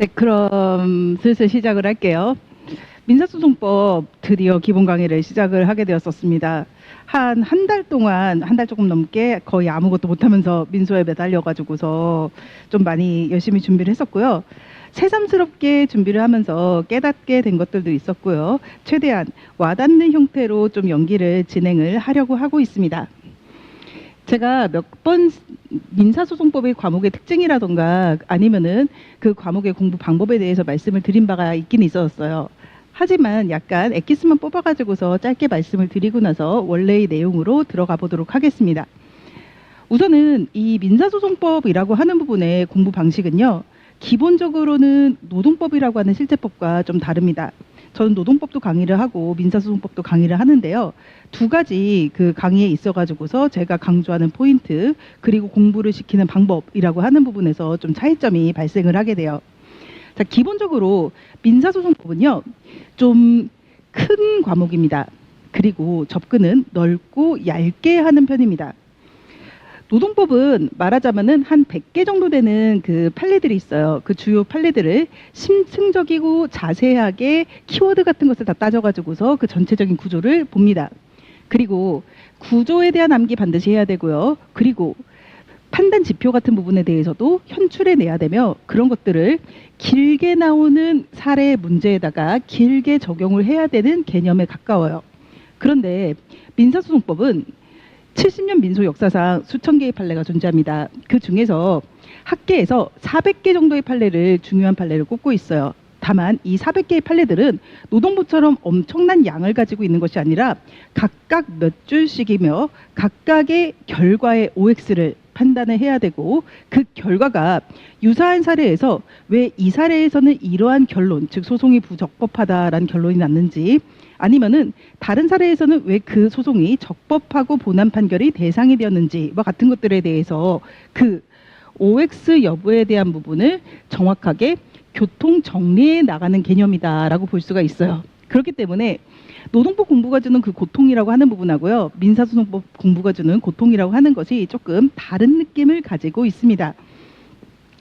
네, 그럼 슬슬 시작을 할게요. 민사소송법 드디어 기본 강의를 시작을 하게 되었었습니다. 한 달 동안, 한 달 조금 넘게 거의 아무것도 못하면서 민소에 매달려가지고서 좀 많이 열심히 준비를 했었고요. 새삼스럽게 준비를 하면서 깨닫게 된 것들도 있었고요. 최대한 와닿는 형태로 좀 연기를 진행을 하려고 하고 있습니다. 제가 몇 번 민사소송법의 과목의 특징이라던가 아니면은 그 과목의 공부 방법에 대해서 말씀을 드린 바가 있긴 있었어요. 하지만 약간 엑기스만 뽑아가지고서 짧게 말씀을 드리고 나서 원래의 내용으로 들어가 보도록 하겠습니다. 우선은 이 민사소송법이라고 하는 부분의 공부 방식은요. 기본적으로는 노동법이라고 하는 실제법과 좀 다릅니다. 저는 노동법도 강의를 하고 민사소송법도 강의를 하는데요. 두 가지 그 강의에 있어가지고서 제가 강조하는 포인트 그리고 공부를 시키는 방법이라고 하는 부분에서 좀 차이점이 발생을 하게 돼요. 자, 기본적으로 민사소송법은요. 좀 큰 과목입니다. 그리고 접근은 넓고 얇게 하는 편입니다. 노동법은 말하자면은 한 100개 정도 되는 그 판례들이 있어요. 그 주요 판례들을 심층적이고 자세하게 키워드 같은 것을 다 따져가지고서 그 전체적인 구조를 봅니다. 그리고 구조에 대한 암기 반드시 해야 되고요. 그리고 판단 지표 같은 부분에 대해서도 현출해 내야 되며 그런 것들을 길게 나오는 사례 문제에다가 길게 적용을 해야 되는 개념에 가까워요. 그런데 민사소송법은 70년 민소 역사상 수천 개의 판례가 존재합니다. 그 중에서 학계에서 400개 정도의 판례를 중요한 판례를 꼽고 있어요. 다만 이 400개의 판례들은 노동부처럼 엄청난 양을 가지고 있는 것이 아니라 각각 몇 줄씩이며 각각의 결과의 OX를 판단을 해야 되고 그 결과가 유사한 사례에서 왜 이 사례에서는 이러한 결론, 즉 소송이 부적법하다라는 결론이 났는지 아니면은 다른 사례에서는 왜 그 소송이 적법하고 본안 판결이 대상이 되었는지와 같은 것들에 대해서 그 OX 여부에 대한 부분을 정확하게 교통 정리해 나가는 개념이다라고 볼 수가 있어요. 그렇기 때문에 노동법 공부가 주는 그 고통이라고 하는 부분하고요. 민사소송법 공부가 주는 고통이라고 하는 것이 조금 다른 느낌을 가지고 있습니다.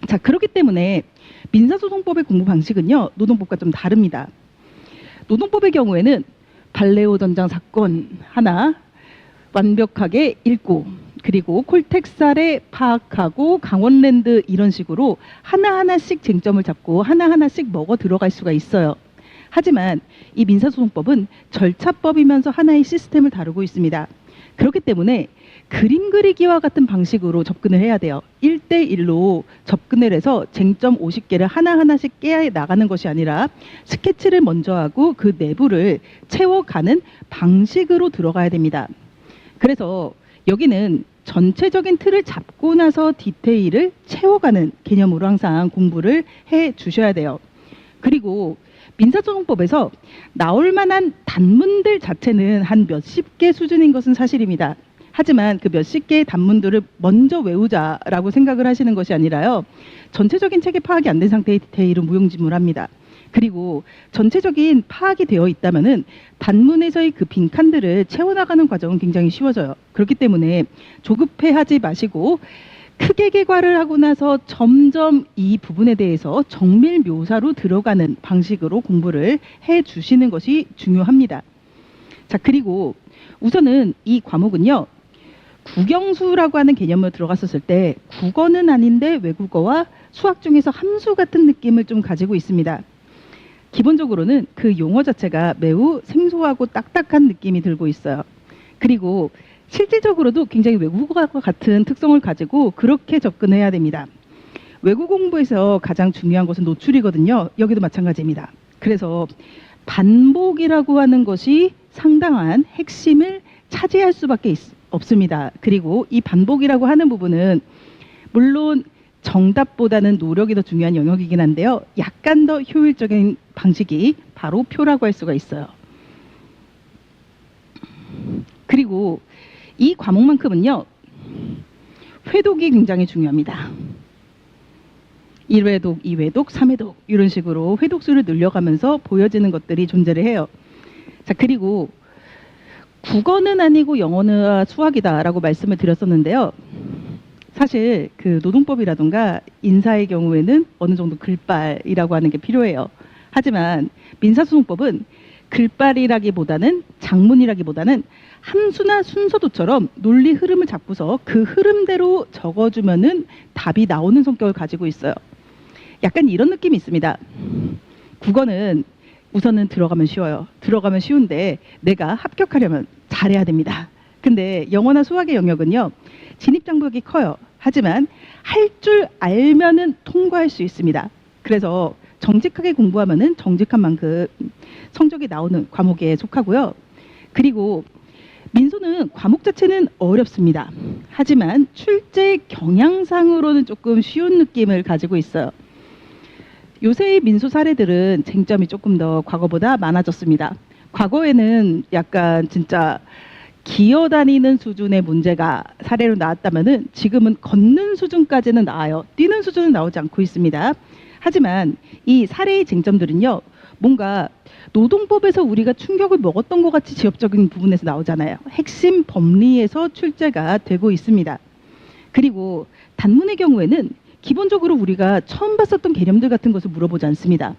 자, 그렇기 때문에 민사소송법의 공부 방식은요. 노동법과 좀 다릅니다. 노동법의 경우에는 발레오 전장 사건 하나 완벽하게 읽고 그리고 콜텍스 사례 파악하고 강원랜드 이런 식으로 하나하나씩 쟁점을 잡고 하나하나씩 먹어 들어갈 수가 있어요. 하지만 이 민사소송법은 절차법이면서 하나의 시스템을 다루고 있습니다. 그렇기 때문에 그림 그리기와 같은 방식으로 접근을 해야 돼요. 1대1로 접근을 해서 쟁점 50개를 하나하나씩 깨어 나가는 것이 아니라 스케치를 먼저 하고 그 내부를 채워가는 방식으로 들어가야 됩니다. 그래서 여기는 전체적인 틀을 잡고 나서 디테일을 채워가는 개념으로 항상 공부를 해 주셔야 돼요. 그리고 민사소송법에서 나올 만한 단문들 자체는 한 몇십 개 수준인 것은 사실입니다. 하지만 그 몇십 개의 단문들을 먼저 외우자라고 생각을 하시는 것이 아니라요. 전체적인 체계 파악이 안 된 상태의 디테일은 무용지물합니다. 그리고 전체적인 파악이 되어 있다면은 단문에서의 그 빈칸들을 채워나가는 과정은 굉장히 쉬워져요. 그렇기 때문에 조급해하지 마시고 크게 개괄을 하고 나서 점점 이 부분에 대해서 정밀 묘사로 들어가는 방식으로 공부를 해 주시는 것이 중요합니다. 자, 그리고 우선은 이 과목은요. 국영수라고 하는 개념으로 들어갔었을 때 국어는 아닌데 외국어와 수학 중에서 함수 같은 느낌을 좀 가지고 있습니다. 기본적으로는 그 용어 자체가 매우 생소하고 딱딱한 느낌이 들고 있어요. 그리고 실질적으로도 굉장히 외국어와 같은 특성을 가지고 그렇게 접근해야 됩니다. 외국 공부에서 가장 중요한 것은 노출이거든요. 여기도 마찬가지입니다. 그래서 반복이라고 하는 것이 상당한 핵심을 차지할 수밖에 없습니다. 그리고 이 반복이라고 하는 부분은 물론 정답보다는 노력이 더 중요한 영역이긴 한데요. 약간 더 효율적인 방식이 바로 표라고 할 수가 있어요. 그리고 이 과목만큼은요. 회독이 굉장히 중요합니다. 1회독, 2회독, 3회독 이런 식으로 회독수를 늘려가면서 보여지는 것들이 존재를 해요. 자, 그리고 국어는 아니고 영어나 수학이다라고 말씀을 드렸었는데요. 사실 그 노동법이라든가 인사의 경우에는 어느 정도 글발이라고 하는 게 필요해요. 하지만 민사소송법은 글발이라기보다는 장문이라기보다는 함수나 순서도처럼 논리 흐름을 잡고서 그 흐름대로 적어주면은 답이 나오는 성격을 가지고 있어요. 약간 이런 느낌이 있습니다. 국어는 우선은 들어가면 쉬워요. 들어가면 쉬운데 내가 합격하려면 잘해야 됩니다. 근데 영어나 수학의 영역은요, 진입 장벽이 커요. 하지만 할 줄 알면은 통과할 수 있습니다. 그래서 정직하게 공부하면은 정직한 만큼 성적이 나오는 과목에 속하고요. 그리고 민소는 과목 자체는 어렵습니다. 하지만 출제 경향상으로는 조금 쉬운 느낌을 가지고 있어요. 요새의 민소 사례들은 쟁점이 조금 더 과거보다 많아졌습니다. 과거에는 약간 진짜 기어다니는 수준의 문제가 사례로 나왔다면은 지금은 걷는 수준까지는 나와요. 뛰는 수준은 나오지 않고 있습니다. 하지만 이 사례의 쟁점들은요, 뭔가 노동법에서 우리가 충격을 먹었던 것 같이 지엽적인 부분에서 나오잖아요. 핵심 법리에서 출제가 되고 있습니다. 그리고 단문의 경우에는 기본적으로 우리가 처음 봤었던 개념들 같은 것을 물어보지 않습니다.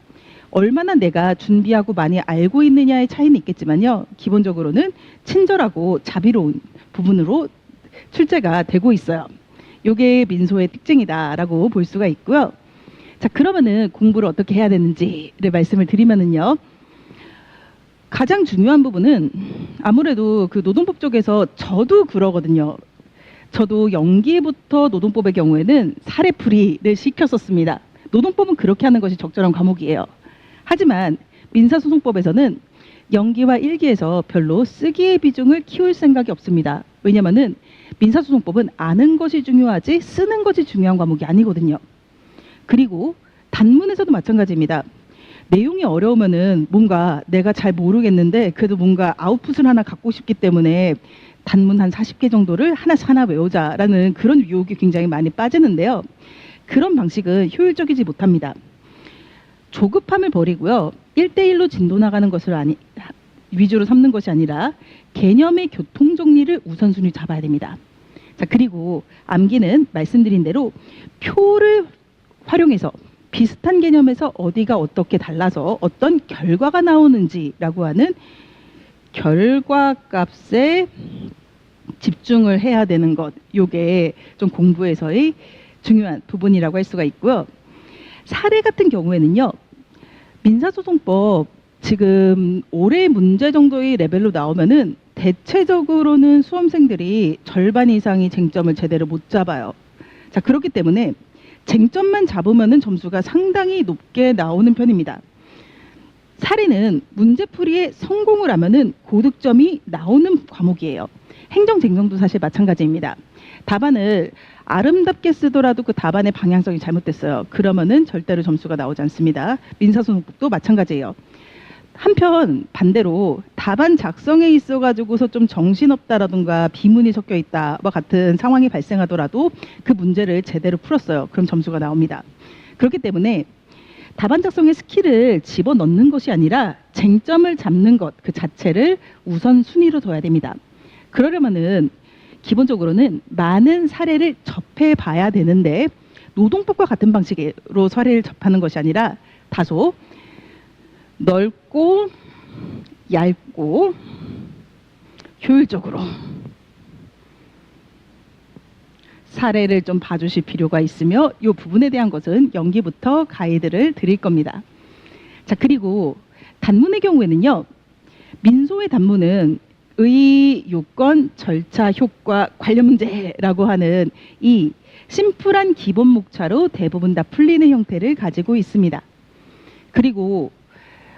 얼마나 내가 준비하고 많이 알고 있느냐의 차이는 있겠지만요. 기본적으로는 친절하고 자비로운 부분으로 출제가 되고 있어요. 이게 민소의 특징이다라고 볼 수가 있고요. 자, 그러면은 공부를 어떻게 해야 되는지를 말씀을 드리면은요. 가장 중요한 부분은 아무래도 그 노동법 쪽에서 저도 그러거든요. 저도 연기부터 노동법의 경우에는 사례풀이를 시켰었습니다. 노동법은 그렇게 하는 것이 적절한 과목이에요. 하지만 민사소송법에서는 연기와 일기에서 별로 쓰기의 비중을 키울 생각이 없습니다. 왜냐하면 민사소송법은 아는 것이 중요하지 쓰는 것이 중요한 과목이 아니거든요. 그리고 단문에서도 마찬가지입니다. 내용이 어려우면은 뭔가 내가 잘 모르겠는데 그래도 뭔가 아웃풋을 하나 갖고 싶기 때문에 단문 한 40개 정도를 하나씩 하나 외우자라는 그런 유혹이 굉장히 많이 빠지는데요. 그런 방식은 효율적이지 못합니다. 조급함을 버리고요. 1대1로 진도 나가는 것을 위주로 삼는 것이 아니라 개념의 교통 정리를 우선순위 잡아야 됩니다. 자, 그리고 암기는 말씀드린 대로 표를 활용해서 비슷한 개념에서 어디가 어떻게 달라서 어떤 결과가 나오는지라고 하는 결과값에 집중을 해야 되는 것, 요게 좀 공부에서의 중요한 부분이라고 할 수가 있고요. 사례 같은 경우에는요, 민사소송법 지금 올해 문제 정도의 레벨로 나오면은 대체적으로는 수험생들이 절반 이상이 쟁점을 제대로 못 잡아요. 자, 그렇기 때문에 쟁점만 잡으면은 점수가 상당히 높게 나오는 편입니다. 사례는 문제풀이에 성공을 하면은 고득점이 나오는 과목이에요. 행정쟁정도 사실 마찬가지입니다. 답안을 아름답게 쓰더라도 그 답안의 방향성이 잘못됐어요. 그러면은 절대로 점수가 나오지 않습니다. 민사소송법도 마찬가지예요. 한편 반대로 답안 작성에 있어가지고서 좀 정신없다라든가 비문이 섞여 있다와 같은 상황이 발생하더라도 그 문제를 제대로 풀었어요. 그럼 점수가 나옵니다. 그렇기 때문에 답안 작성의 스킬을 집어넣는 것이 아니라 쟁점을 잡는 것 그 자체를 우선순위로 둬야 됩니다. 그러려면은 기본적으로는 많은 사례를 접해봐야 되는데 노동법과 같은 방식으로 사례를 접하는 것이 아니라 다소 넓고 얇고 효율적으로 사례를 좀 봐주실 필요가 있으며 이 부분에 대한 것은 연기부터 가이드를 드릴 겁니다. 자, 그리고 단문의 경우에는요. 민소의 단문은 의, 요건, 절차, 효과, 관련 문제라고 하는 이 심플한 기본 목차로 대부분 다 풀리는 형태를 가지고 있습니다. 그리고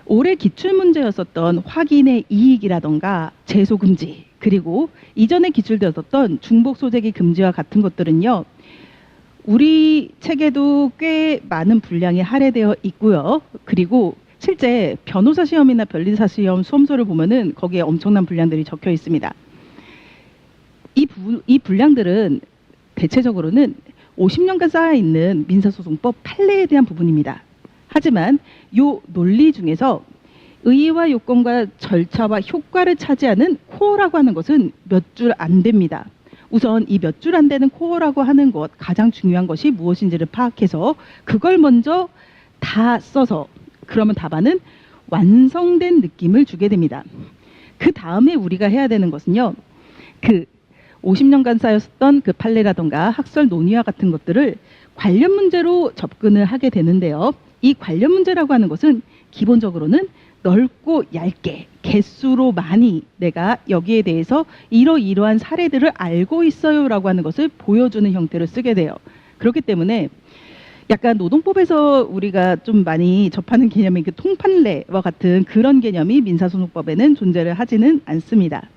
올해 기출문제였었던 확인의 이익이라던가 제소금지 그리고 이전에 기출되었던 중복소재기 금지와 같은 것들은요. 우리 책에도 꽤 많은 분량이 할애되어 있고요. 그리고 실제 변호사 시험이나 변리사 시험 수험서를 보면은 거기에 엄청난 분량들이 적혀 있습니다. 이 분량들은 대체적으로는 50년간 쌓여있는 민사소송법 판례에 대한 부분입니다. 하지만 이 논리 중에서 의의와 요건과 절차와 효과를 차지하는 코어라고 하는 것은 몇 줄 안 됩니다. 우선 이 몇 줄 안 되는 코어라고 하는 것, 가장 중요한 것이 무엇인지를 파악해서 그걸 먼저 다 써서 그러면 답안은 완성된 느낌을 주게 됩니다. 그 다음에 우리가 해야 되는 것은요. 그 50년간 쌓였던 그 판례라던가 학설 논의와 같은 것들을 관련 문제로 접근을 하게 되는데요. 이 관련 문제라고 하는 것은 기본적으로는 넓고 얇게 개수로 많이 내가 여기에 대해서 이러이러한 사례들을 알고 있어요라고 하는 것을 보여주는 형태로 쓰게 돼요. 그렇기 때문에 약간 노동법에서 우리가 좀 많이 접하는 개념인 그 통판례와 같은 그런 개념이 민사소송법에는 존재를 하지는 않습니다.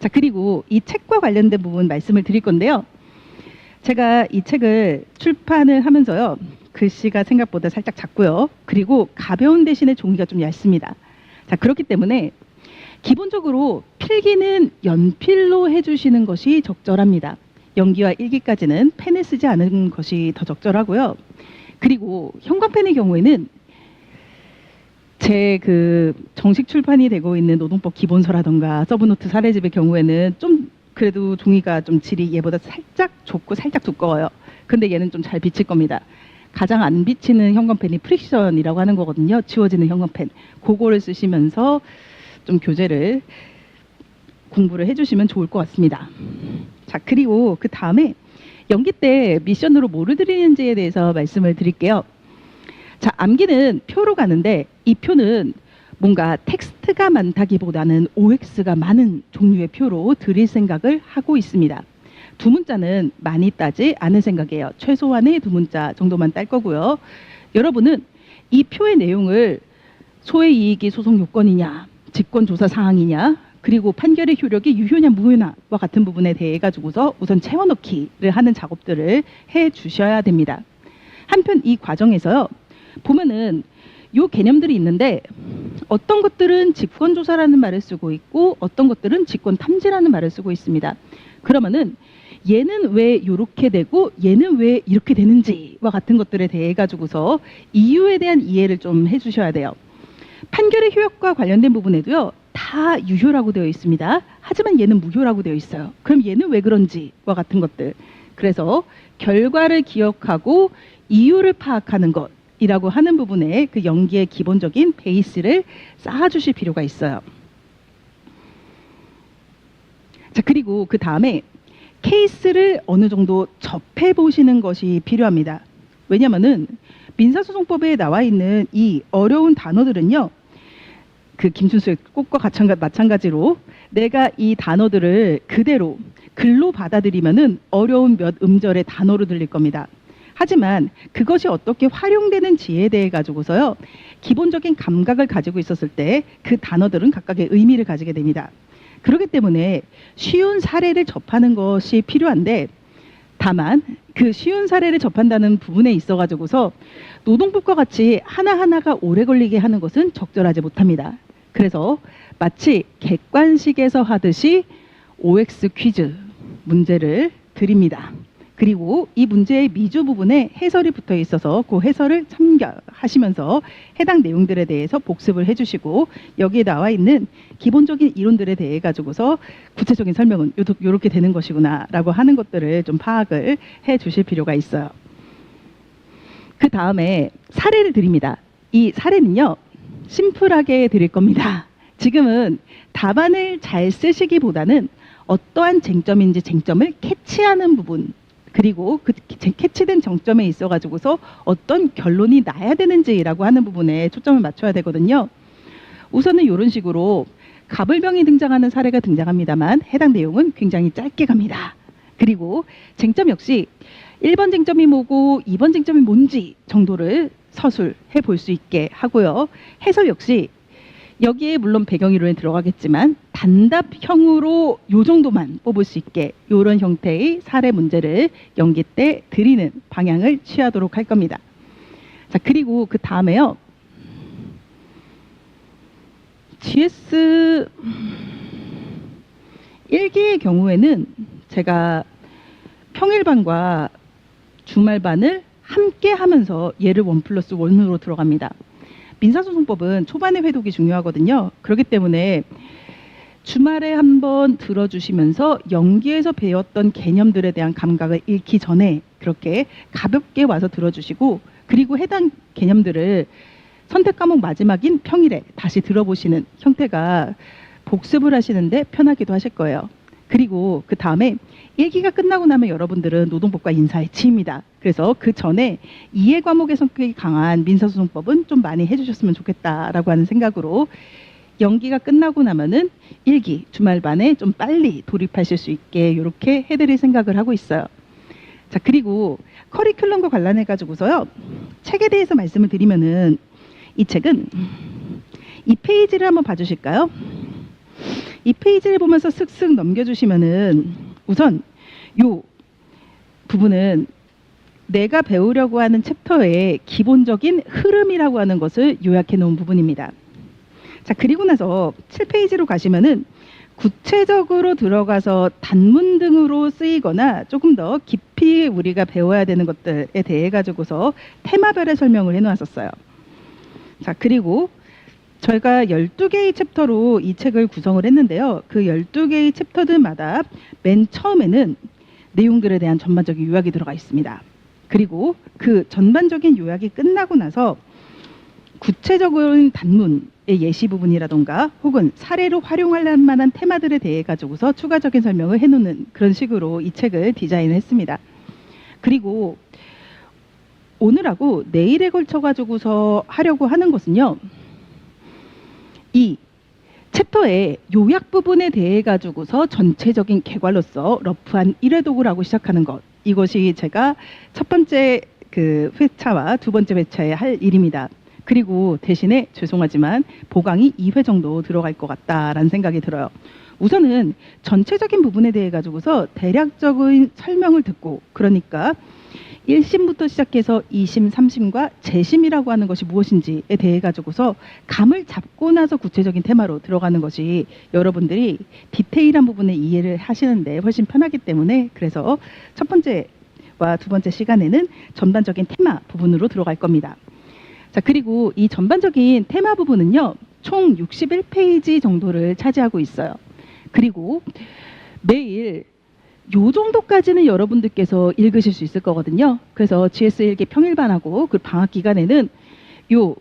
자, 그리고 이 책과 관련된 부분 말씀을 드릴 건데요. 제가 이 책을 출판을 하면서요. 글씨가 생각보다 살짝 작고요. 그리고 가벼운 대신에 종이가 좀 얇습니다. 자, 그렇기 때문에 기본적으로 필기는 연필로 해주시는 것이 적절합니다. 연기와 일기까지는 펜을 쓰지 않은 것이 더 적절하고요. 그리고 형광펜의 경우에는 제 그 정식 출판이 되고 있는 노동법 기본서라던가 서브노트 사례집의 경우에는 좀 그래도 종이가 좀 질이 얘보다 살짝 좁고 살짝 두꺼워요. 근데 얘는 좀 잘 비칠 겁니다. 가장 안 비치는 형광펜이 프릭션이라고 하는 거거든요. 지워지는 형광펜. 그거를 쓰시면서 좀 교재를 공부를 해주시면 좋을 것 같습니다. 자, 그리고 그 다음에 연기 때 미션으로 뭐를 드리는지에 대해서 말씀을 드릴게요. 자, 암기는 표로 가는데 이 표는 뭔가 텍스트가 많다기보다는 OX가 많은 종류의 표로 드릴 생각을 하고 있습니다. 두 문자는 많이 따지 않을 생각이에요. 최소한의 두 문자 정도만 딸 거고요. 여러분은 이 표의 내용을 소의 이익이 소송 요건이냐, 직권조사 사항이냐, 그리고 판결의 효력이 유효냐 무효냐와 같은 부분에 대해 가지고서 우선 채워넣기를 하는 작업들을 해 주셔야 됩니다. 한편 이 과정에서요. 보면은 요 개념들이 있는데 어떤 것들은 직권조사라는 말을 쓰고 있고 어떤 것들은 직권탐지라는 말을 쓰고 있습니다. 그러면은 얘는 왜 이렇게 되고 얘는 왜 이렇게 되는지와 같은 것들에 대해 가지고서 이유에 대한 이해를 좀 해주셔야 돼요. 판결의 효력과 관련된 부분에도요. 다 유효라고 되어 있습니다. 하지만 얘는 무효라고 되어 있어요. 그럼 얘는 왜 그런지와 같은 것들. 그래서 결과를 기억하고 이유를 파악하는 것이라고 하는 부분에 그 연기의 기본적인 베이스를 쌓아주실 필요가 있어요. 자, 그리고 그 다음에 케이스를 어느 정도 접해 보시는 것이 필요합니다. 왜냐하면은 민사소송법에 나와 있는 이 어려운 단어들은요. 그 김춘수의 꽃과 마찬가지로 내가 이 단어들을 그대로 글로 받아들이면은 어려운 몇 음절의 단어로 들릴 겁니다. 하지만 그것이 어떻게 활용되는지에 대해 가지고서요. 기본적인 감각을 가지고 있었을 때 그 단어들은 각각의 의미를 가지게 됩니다. 그렇기 때문에 쉬운 사례를 접하는 것이 필요한데 다만 그 쉬운 사례를 접한다는 부분에 있어 가지고서 노동법과 같이 하나하나가 오래 걸리게 하는 것은 적절하지 못합니다. 그래서 마치 객관식에서 하듯이 OX 퀴즈 문제를 드립니다. 그리고 이 문제의 미주 부분에 해설이 붙어 있어서 그 해설을 참고하시면서 해당 내용들에 대해서 복습을 해주시고 여기에 나와 있는 기본적인 이론들에 대해 가지고서 구체적인 설명은 이렇게 되는 것이구나 라고 하는 것들을 좀 파악을 해 주실 필요가 있어요. 그 다음에 사례를 드립니다. 이 사례는요. 심플하게 드릴 겁니다. 지금은 답안을 잘 쓰시기보다는 어떠한 쟁점인지 쟁점을 캐치하는 부분 그리고 그 캐치된 정점에 있어 가지고서 어떤 결론이 나야 되는지라고 하는 부분에 초점을 맞춰야 되거든요. 우선은 이런 식으로 갑을병이 등장하는 사례가 등장합니다만 해당 내용은 굉장히 짧게 갑니다. 그리고 쟁점 역시 1번 쟁점이 뭐고 2번 쟁점이 뭔지 정도를 서술해 볼 수 있게 하고요. 해설 역시 여기에 물론 배경이론에 들어가겠지만 단답형으로 요 정도만 뽑을 수 있게 이런 형태의 사례 문제를 연기 때 드리는 방향을 취하도록 할 겁니다. 자, 그리고 그 다음에요. GS 1기의 경우에는 제가 평일반과 주말반을 함께 하면서 얘를 1+1으로 들어갑니다. 민사소송법은 초반의 회독이 중요하거든요. 그렇기 때문에 주말에 한번 들어주시면서 연기에서 배웠던 개념들에 대한 감각을 잃기 전에 그렇게 가볍게 와서 들어주시고, 그리고 해당 개념들을 선택 과목 마지막인 평일에 다시 들어보시는 형태가 복습을 하시는데 편하기도 하실 거예요. 그리고 그 다음에 1기가 끝나고 나면 여러분들은 노동법과 인사에 치입니다. 그래서 그 전에 이해 과목의 성격이 강한 민사소송법은 좀 많이 해주셨으면 좋겠다라고 하는 생각으로 연기가 끝나고 나면은 1기 주말반에 좀 빨리 돌입하실 수 있게 이렇게 해드릴 생각을 하고 있어요. 자, 그리고 커리큘럼과 관련해 가지고서요, 책에 대해서 말씀을 드리면은 이 책은 이 페이지를 한번 봐주실까요? 이 페이지를 보면서 슥슥 넘겨주시면은 우선 요 부분은 내가 배우려고 하는 챕터의 기본적인 흐름이라고 하는 것을 요약해 놓은 부분입니다. 자, 그리고 나서 7페이지로 가시면은 구체적으로 들어가서 단문 등으로 쓰이거나 조금 더 깊이 우리가 배워야 되는 것들에 대해 가지고서 테마별의 설명을 해 놓았었어요. 자, 그리고 저희가 12개의 챕터로 이 책을 구성을 했는데요. 그 12개의 챕터들마다 맨 처음에는 내용들에 대한 전반적인 요약이 들어가 있습니다. 그리고 그 전반적인 요약이 끝나고 나서 구체적인 단문의 예시 부분이라던가 혹은 사례로 활용할 만한 테마들에 대해 가지고서 추가적인 설명을 해놓는 그런 식으로 이 책을 디자인을 했습니다. 그리고 오늘하고 내일에 걸쳐 가지고서 하려고 하는 것은요, 이 챕터의 요약 부분에 대해 가지고서 전체적인 개괄로서 러프한 1회 도구라고 시작하는 것, 이것이 제가 첫 번째 그 회차와 두 번째 회차에 할 일입니다. 그리고 대신에 죄송하지만 보강이 2회 정도 들어갈 것 같다라는 생각이 들어요. 우선은 전체적인 부분에 대해 가지고서 대략적인 설명을 듣고, 그러니까 1심부터 시작해서 2심, 3심과 재심이라고 하는 것이 무엇인지에 대해 가지고서 감을 잡고 나서 구체적인 테마로 들어가는 것이 여러분들이 디테일한 부분에 이해를 하시는데 훨씬 편하기 때문에, 그래서 첫 번째와 두 번째 시간에는 전반적인 테마 부분으로 들어갈 겁니다. 자, 그리고 이 전반적인 테마 부분은요, 총 61페이지 정도를 차지하고 있어요. 그리고 매일 요 정도까지는 여러분들께서 읽으실 수 있을 거거든요. 그래서 GS1기 평일반하고 그 방학 기간에는 요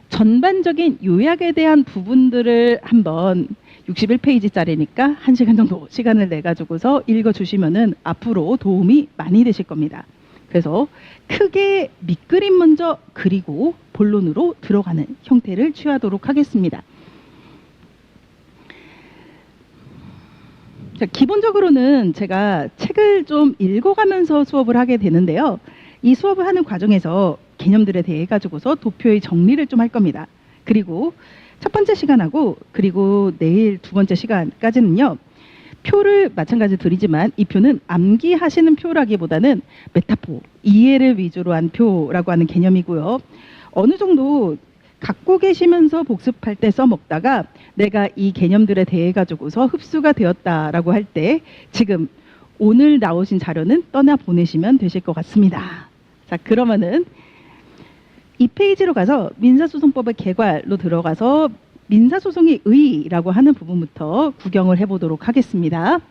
전반적인 요약에 대한 부분들을 한번 61페이지짜리니까 1시간 정도 시간을 내 가지고서 읽어주시면은 앞으로 도움이 많이 되실 겁니다. 그래서 크게 밑그림 먼저 그리고 본론으로 들어가는 형태를 취하도록 하겠습니다. 자, 기본적으로는 제가 책을 좀 읽어가면서 수업을 하게 되는데요. 이 수업을 하는 과정에서 개념들에 대해 가지고서 도표의 정리를 좀 할 겁니다. 그리고 첫 번째 시간하고 그리고 내일 두 번째 시간까지는요, 표를 마찬가지로 드리지만 이 표는 암기하시는 표라기보다는 메타포, 이해를 위주로 한 표라고 하는 개념이고요. 어느 정도 갖고 계시면서 복습할 때 써먹다가 내가 이 개념들에 대해 가지고서 흡수가 되었다라고 할 때 지금 오늘 나오신 자료는 떠나 보내시면 되실 것 같습니다. 자, 그러면은 이 페이지로 가서 민사소송법의 개괄로 들어가서 민사소송의 의의라고 하는 부분부터 구경을 해보도록 하겠습니다.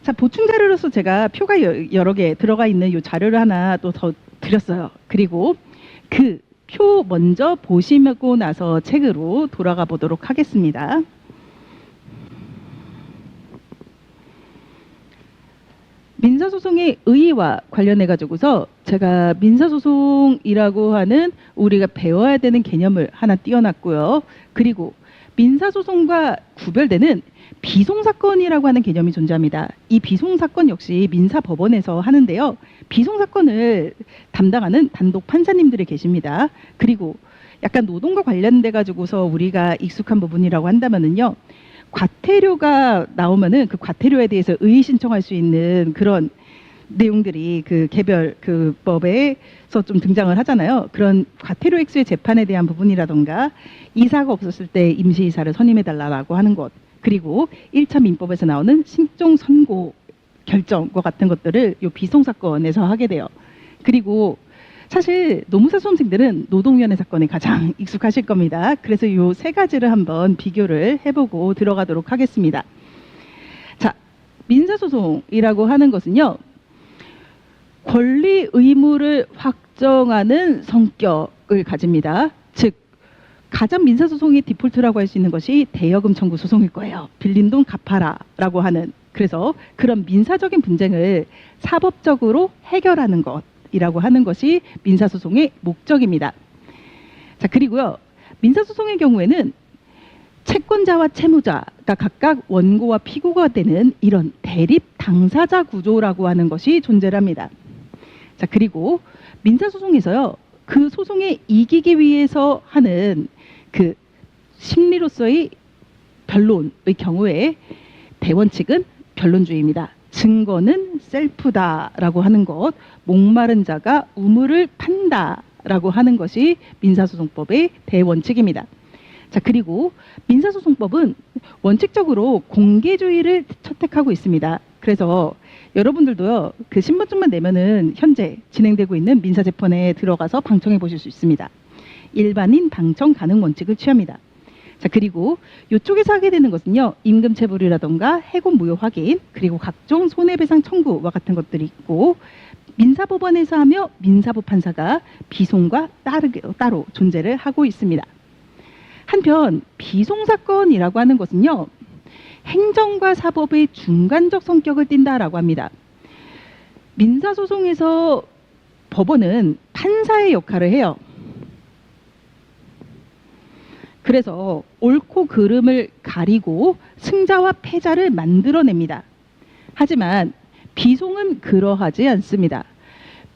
자, 보충 자료로서 제가 표가 여러 개 들어가 있는 이 자료를 하나 또 더 드렸어요. 그리고 그 표 먼저 보시고 나서 책으로 돌아가 보도록 하겠습니다. 민사소송의 의의와 관련해 가지고서 제가 민사소송이라고 하는 우리가 배워야 되는 개념을 하나 띄워놨고요. 그리고 민사소송과 구별되는 비송사건이라고 하는 개념이 존재합니다. 이 비송사건 역시 민사법원에서 하는데요. 비송사건을 담당하는 단독 판사님들이 계십니다. 그리고 약간 노동과 관련돼 가지고서 우리가 익숙한 부분이라고 한다면은요, 과태료가 나오면은 그 과태료에 대해서 의의 신청할 수 있는 그런 내용들이 그 개별 그 법에서 좀 등장을 하잖아요. 그런 과태료 액수의 재판에 대한 부분이라던가 이사가 없었을 때 임시이사를 선임해달라고 하는 것, 그리고 1차 민법에서 나오는 신종 선고 결정과 같은 것들을 이 비송사건에서 하게 돼요. 그리고 사실 노무사 수험생들은 노동위원회 사건에 가장 익숙하실 겁니다. 그래서 이 세 가지를 한번 비교를 해보고 들어가도록 하겠습니다. 자, 민사소송이라고 하는 것은요, 권리 의무를 확정하는 성격을 가집니다. 즉, 가장 민사소송의 디폴트라고 할 수 있는 것이 대여금 청구 소송일 거예요. 빌린 돈 갚아라라고 하는. 그래서 그런 민사적인 분쟁을 사법적으로 해결하는 것이라고 하는 것이 민사소송의 목적입니다. 자, 그리고요, 민사소송의 경우에는 채권자와 채무자가 각각 원고와 피고가 되는 이런 대립 당사자 구조라고 하는 것이 존재를 합니다. 자, 그리고 민사소송에서요, 그 소송에 이기기 위해서 하는 그 심리로서의 변론의 경우에 대원칙은 변론주의입니다. 증거는 셀프다라고 하는 것, 목마른 자가 우물을 판다라고 하는 것이 민사소송법의 대원칙입니다. 자, 그리고 민사소송법은 원칙적으로 공개주의를 채택하고 있습니다. 그래서 여러분들도요, 그 신분증만 내면은 현재 진행되고 있는 민사재판에 들어가서 방청해 보실 수 있습니다. 일반인 방청 가능 원칙을 취합니다. 자, 그리고 이쪽에서 하게 되는 것은요, 임금체불이라던가 해고 무효 확인, 그리고 각종 손해배상 청구와 같은 것들이 있고, 민사법원에서 하며 민사부 판사가 비송과 따로 존재를 하고 있습니다. 한편 비송사건이라고 하는 것은요, 행정과 사법의 중간적 성격을 띈다라고 합니다. 민사소송에서 법원은 판사의 역할을 해요. 그래서 옳고 그름을 가리고 승자와 패자를 만들어냅니다. 하지만 비송은 그러하지 않습니다.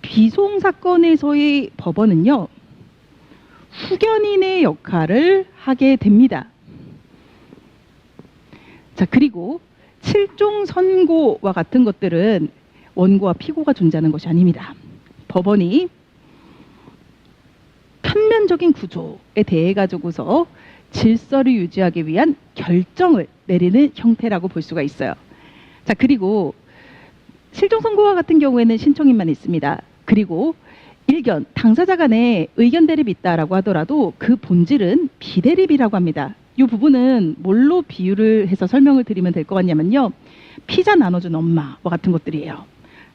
비송 사건에서의 법원은요, 후견인의 역할을 하게 됩니다. 자, 그리고 칠종 선고와 같은 것들은 원고와 피고가 존재하는 것이 아닙니다. 법원이 편면적인 구조에 대해 가지고서 질서를 유지하기 위한 결정을 내리는 형태라고 볼 수가 있어요. 자, 그리고 실종 선고와 같은 경우에는 신청인만 있습니다. 그리고 일견, 당사자 간에 의견 대립이 있다라고 하더라도 그 본질은 비대립이라고 합니다. 이 부분은 뭘로 비유를 해서 설명을 드리면 될 것 같냐면요, 피자 나눠준 엄마와 같은 것들이에요.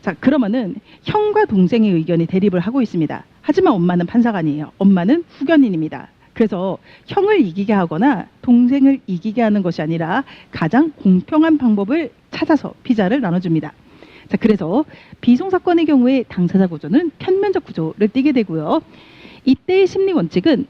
자, 그러면은 형과 동생의 의견이 대립을 하고 있습니다. 하지만 엄마는 판사가 아니에요. 엄마는 후견인입니다. 그래서 형을 이기게 하거나 동생을 이기게 하는 것이 아니라 가장 공평한 방법을 찾아서 피자를 나눠줍니다. 자, 그래서 비송 사건의 경우에 당사자 구조는 편면적 구조를 띠게 되고요. 이때의 심리 원칙은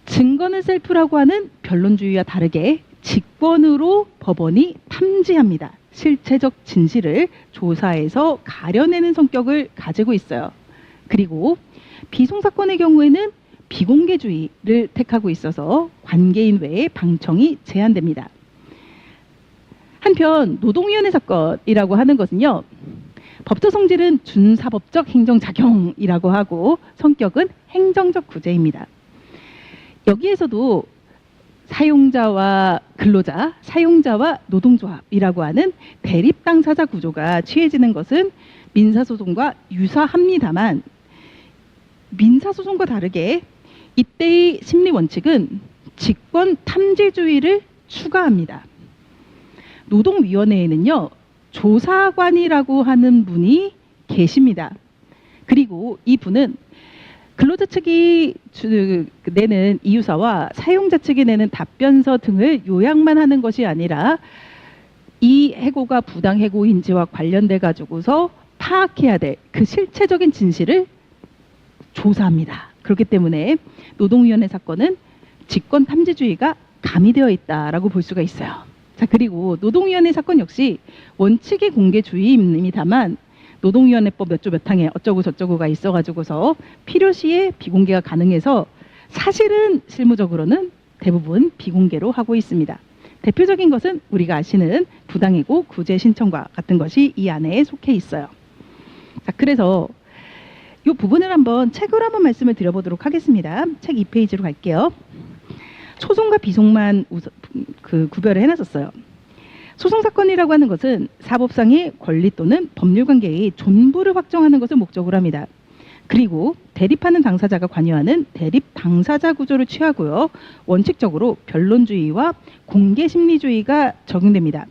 증거는 셀프라고 하는 변론주의와 다르게 직권으로 법원이 탐지합니다. 실체적 진실을 조사해서 가려내는 성격을 가지고 있어요. 그리고 비송 사건의 경우에는 비공개주의를 택하고 있어서 관계인 외에 방청이 제한됩니다. 한편 노동위원회 사건이라고 하는 것은요, 법적 성질은 준사법적 행정작용이라고 하고 성격은 행정적 구제입니다. 여기에서도 사용자와 근로자, 사용자와 노동조합이라고 하는 대립 당사자 구조가 취해지는 것은 민사소송과 유사합니다만, 민사소송과 다르게 이때의 심리 원칙은 직권 탐지주의를 추가합니다. 노동위원회에는요, 조사관이라고 하는 분이 계십니다. 그리고 이 분은 근로자 측이 내는 이유서와 사용자 측이 내는 답변서 등을 요약만 하는 것이 아니라 이 해고가 부당 해고인지와 관련돼 가지고서 파악해야 될 그 실체적인 진실을 조사합니다. 그렇기 때문에 노동위원회 사건은 직권 탐지주의가 가미되어 있다라고 볼 수가 있어요. 자, 그리고 노동위원회 사건 역시 원칙의 공개주의입니다만 노동위원회법 몇 조 몇 항에 어쩌고 저쩌고가 있어가지고서 필요시에 비공개가 가능해서 사실은 실무적으로는 대부분 비공개로 하고 있습니다. 대표적인 것은 우리가 아시는 부당해고 구제 신청과 같은 것이 이 안에 속해 있어요. 자, 그래서 이 부분을 한번 책으로 한번 말씀을 드려보도록 하겠습니다. 책 2페이지로 갈게요. 소송과 비송만 구별을 해놨었어요. 소송사건이라고 하는 것은 사법상의 권리 또는 법률관계의 존부를 확정하는 것을 목적으로 합니다. 그리고 대립하는 당사자가 관여하는 대립 당사자 구조를 취하고요. 원칙적으로 변론주의와 공개 심리주의가 적용됩니다.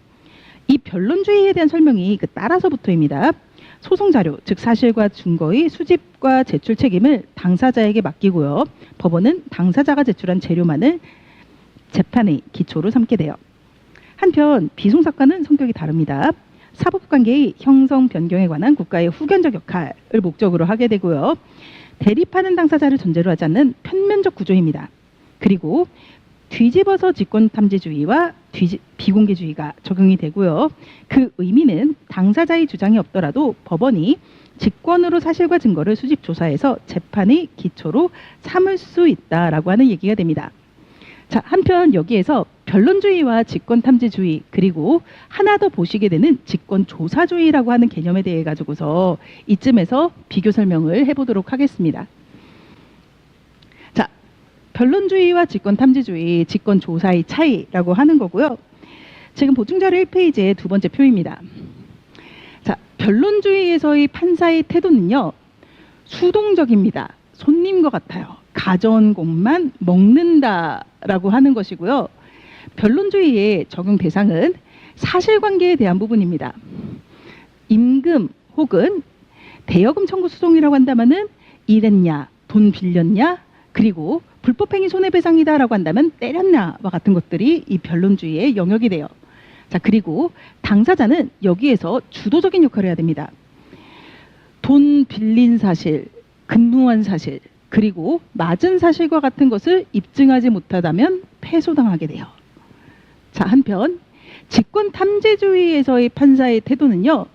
이 변론주의에 대한 설명이 따라서부터입니다. 소송 자료, 즉 사실과 증거의 수집과 제출 책임을 당사자에게 맡기고요. 법원은 당사자가 제출한 재료만을 재판의 기초로 삼게 돼요. 한편 비송사과는 성격이 다릅니다. 사법관계의 형성 변경에 관한 국가의 후견적 역할을 목적으로 하게 되고요. 대립하는 당사자를 전제로 하지 않는 편면적 구조입니다. 그리고 뒤집어서 직권탐지주의와 비공개주의가 적용이 되고요. 그 의미는 당사자의 주장이 없더라도 법원이 직권으로 사실과 증거를 수집 조사해서 재판의 기초로 삼을 수 있다라고 하는 얘기가 됩니다. 자, 한편 여기에서 변론주의와 직권탐지주의 그리고 하나 더 보시게 되는 직권조사주의라고 하는 개념에 대해 가지고서 이쯤에서 비교 설명을 해보도록 하겠습니다. 자, 변론주의와 직권탐지주의, 직권조사의 차이라고 하는 거고요. 지금 보충자료 1페이지의 두 번째 표입니다. 자, 변론주의에서의 판사의 태도는요, 수동적입니다. 손님과 같아요. 가져온 것만 먹는다라고 하는 것이고요. 변론주의의 적용 대상은 사실관계에 대한 부분입니다. 임금 혹은 대여금 청구 소송이라고 한다면은 이랬냐, 돈 빌렸냐, 그리고 불법행위 손해배상이다라고 한다면 때렸냐와 같은 것들이 이 변론주의의 영역이 돼요. 자, 그리고 당사자는 여기에서 주도적인 역할을 해야 됩니다. 돈 빌린 사실, 근무한 사실, 그리고 맞은 사실과 같은 것을 입증하지 못하다면 패소당하게 돼요. 자, 한편 직권탐지주의에서의 판사의 태도는요,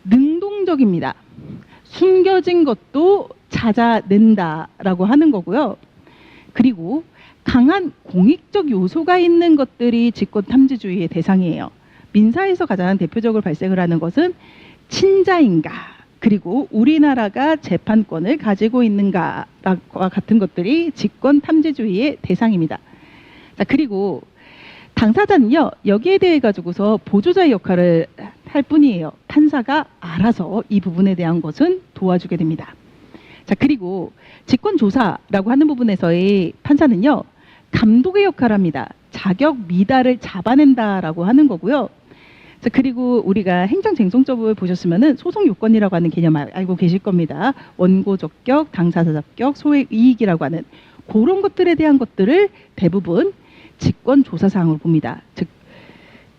능동적입니다. 숨겨진 것도 찾아낸다라고 하는 거고요. 그리고 강한 공익적 요소가 있는 것들이 직권탐지주의의 대상이에요. 민사에서 가장 대표적으로 발생을 하는 것은 친자인가, 그리고 우리나라가 재판권을 가지고 있는가와 같은 것들이 직권탐지주의의 대상입니다. 자, 그리고 당사자는요, 여기에 대해 가지고서 보조자의 역할을 할 뿐이에요. 판사가 알아서 이 부분에 대한 것은 도와주게 됩니다. 자, 그리고 직권조사라고 하는 부분에서의 판사는요, 감독의 역할을 합니다. 자격 미달을 잡아낸다라고 하는 거고요. 자, 그리고 우리가 행정쟁송법을 보셨으면은 소송요건이라고 하는 개념 알고 계실 겁니다. 원고 적격, 당사자 적격, 소액 이익이라고 하는 그런 것들에 대한 것들을 대부분 직권조사사항으로 봅니다. 즉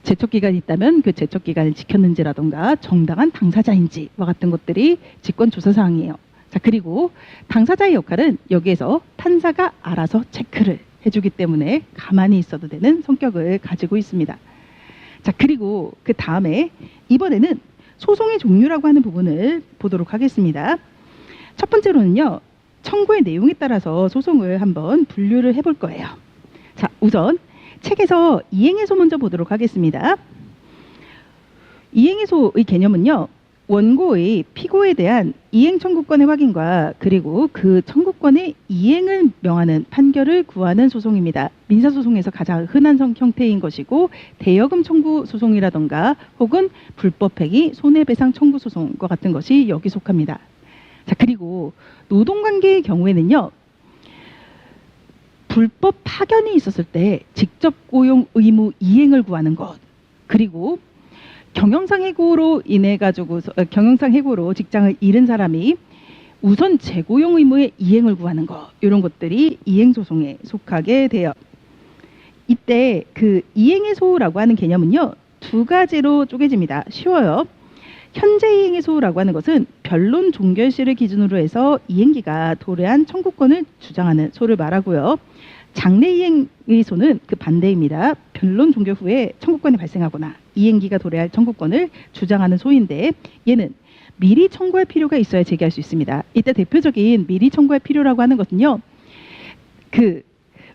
제척기간이 있다면 그 제척기간을 지켰는지라던가 정당한 당사자인지와 같은 것들이 직권조사사항이에요. 자, 그리고 당사자의 역할은 여기에서 판사가 알아서 체크를 해주기 때문에 가만히 있어도 되는 성격을 가지고 있습니다. 자, 그리고 그 다음에 이번에는 소송의 종류라고 하는 부분을 보도록 하겠습니다. 첫 번째로는요, 청구의 내용에 따라서 소송을 한번 분류를 해볼 거예요. 자, 우선 책에서 이행해소 먼저 보도록 하겠습니다. 이행해소의 개념은요, 원고의 피고에 대한 이행 청구권의 확인과 그리고 그 청구권의 이행을 명하는 판결을 구하는 소송입니다. 민사소송에서 가장 흔한 형태인 것이고, 대여금 청구 소송이라던가 혹은 불법행위 손해배상 청구 소송과 같은 것이 여기 속합니다. 자, 그리고 노동관계의 경우에는요, 불법 파견이 있었을 때 직접 고용 의무 이행을 구하는 것, 그리고 경영상 해고로 인해 가지고 경영상 해고로 직장을 잃은 사람이 우선 재고용 의무의 이행을 구하는 것, 이런 것들이 이행 소송에 속하게 돼요. 이때 그 이행해소라고 하는 개념은요, 두 가지로 쪼개집니다. 쉬워요. 현재 이행해소라고 하는 것은 변론 종결시를 기준으로 해서 이행기가 도래한 청구권을 주장하는 소를 말하고요. 장래 이행의소는 그 반대입니다. 변론 종결 후에 청구권이 발생하거나 이행기가 도래할 청구권을 주장하는 소인데, 얘는 미리 청구할 필요가 있어야 제기할 수 있습니다. 이때 대표적인 미리 청구할 필요라고 하는 것은요, 그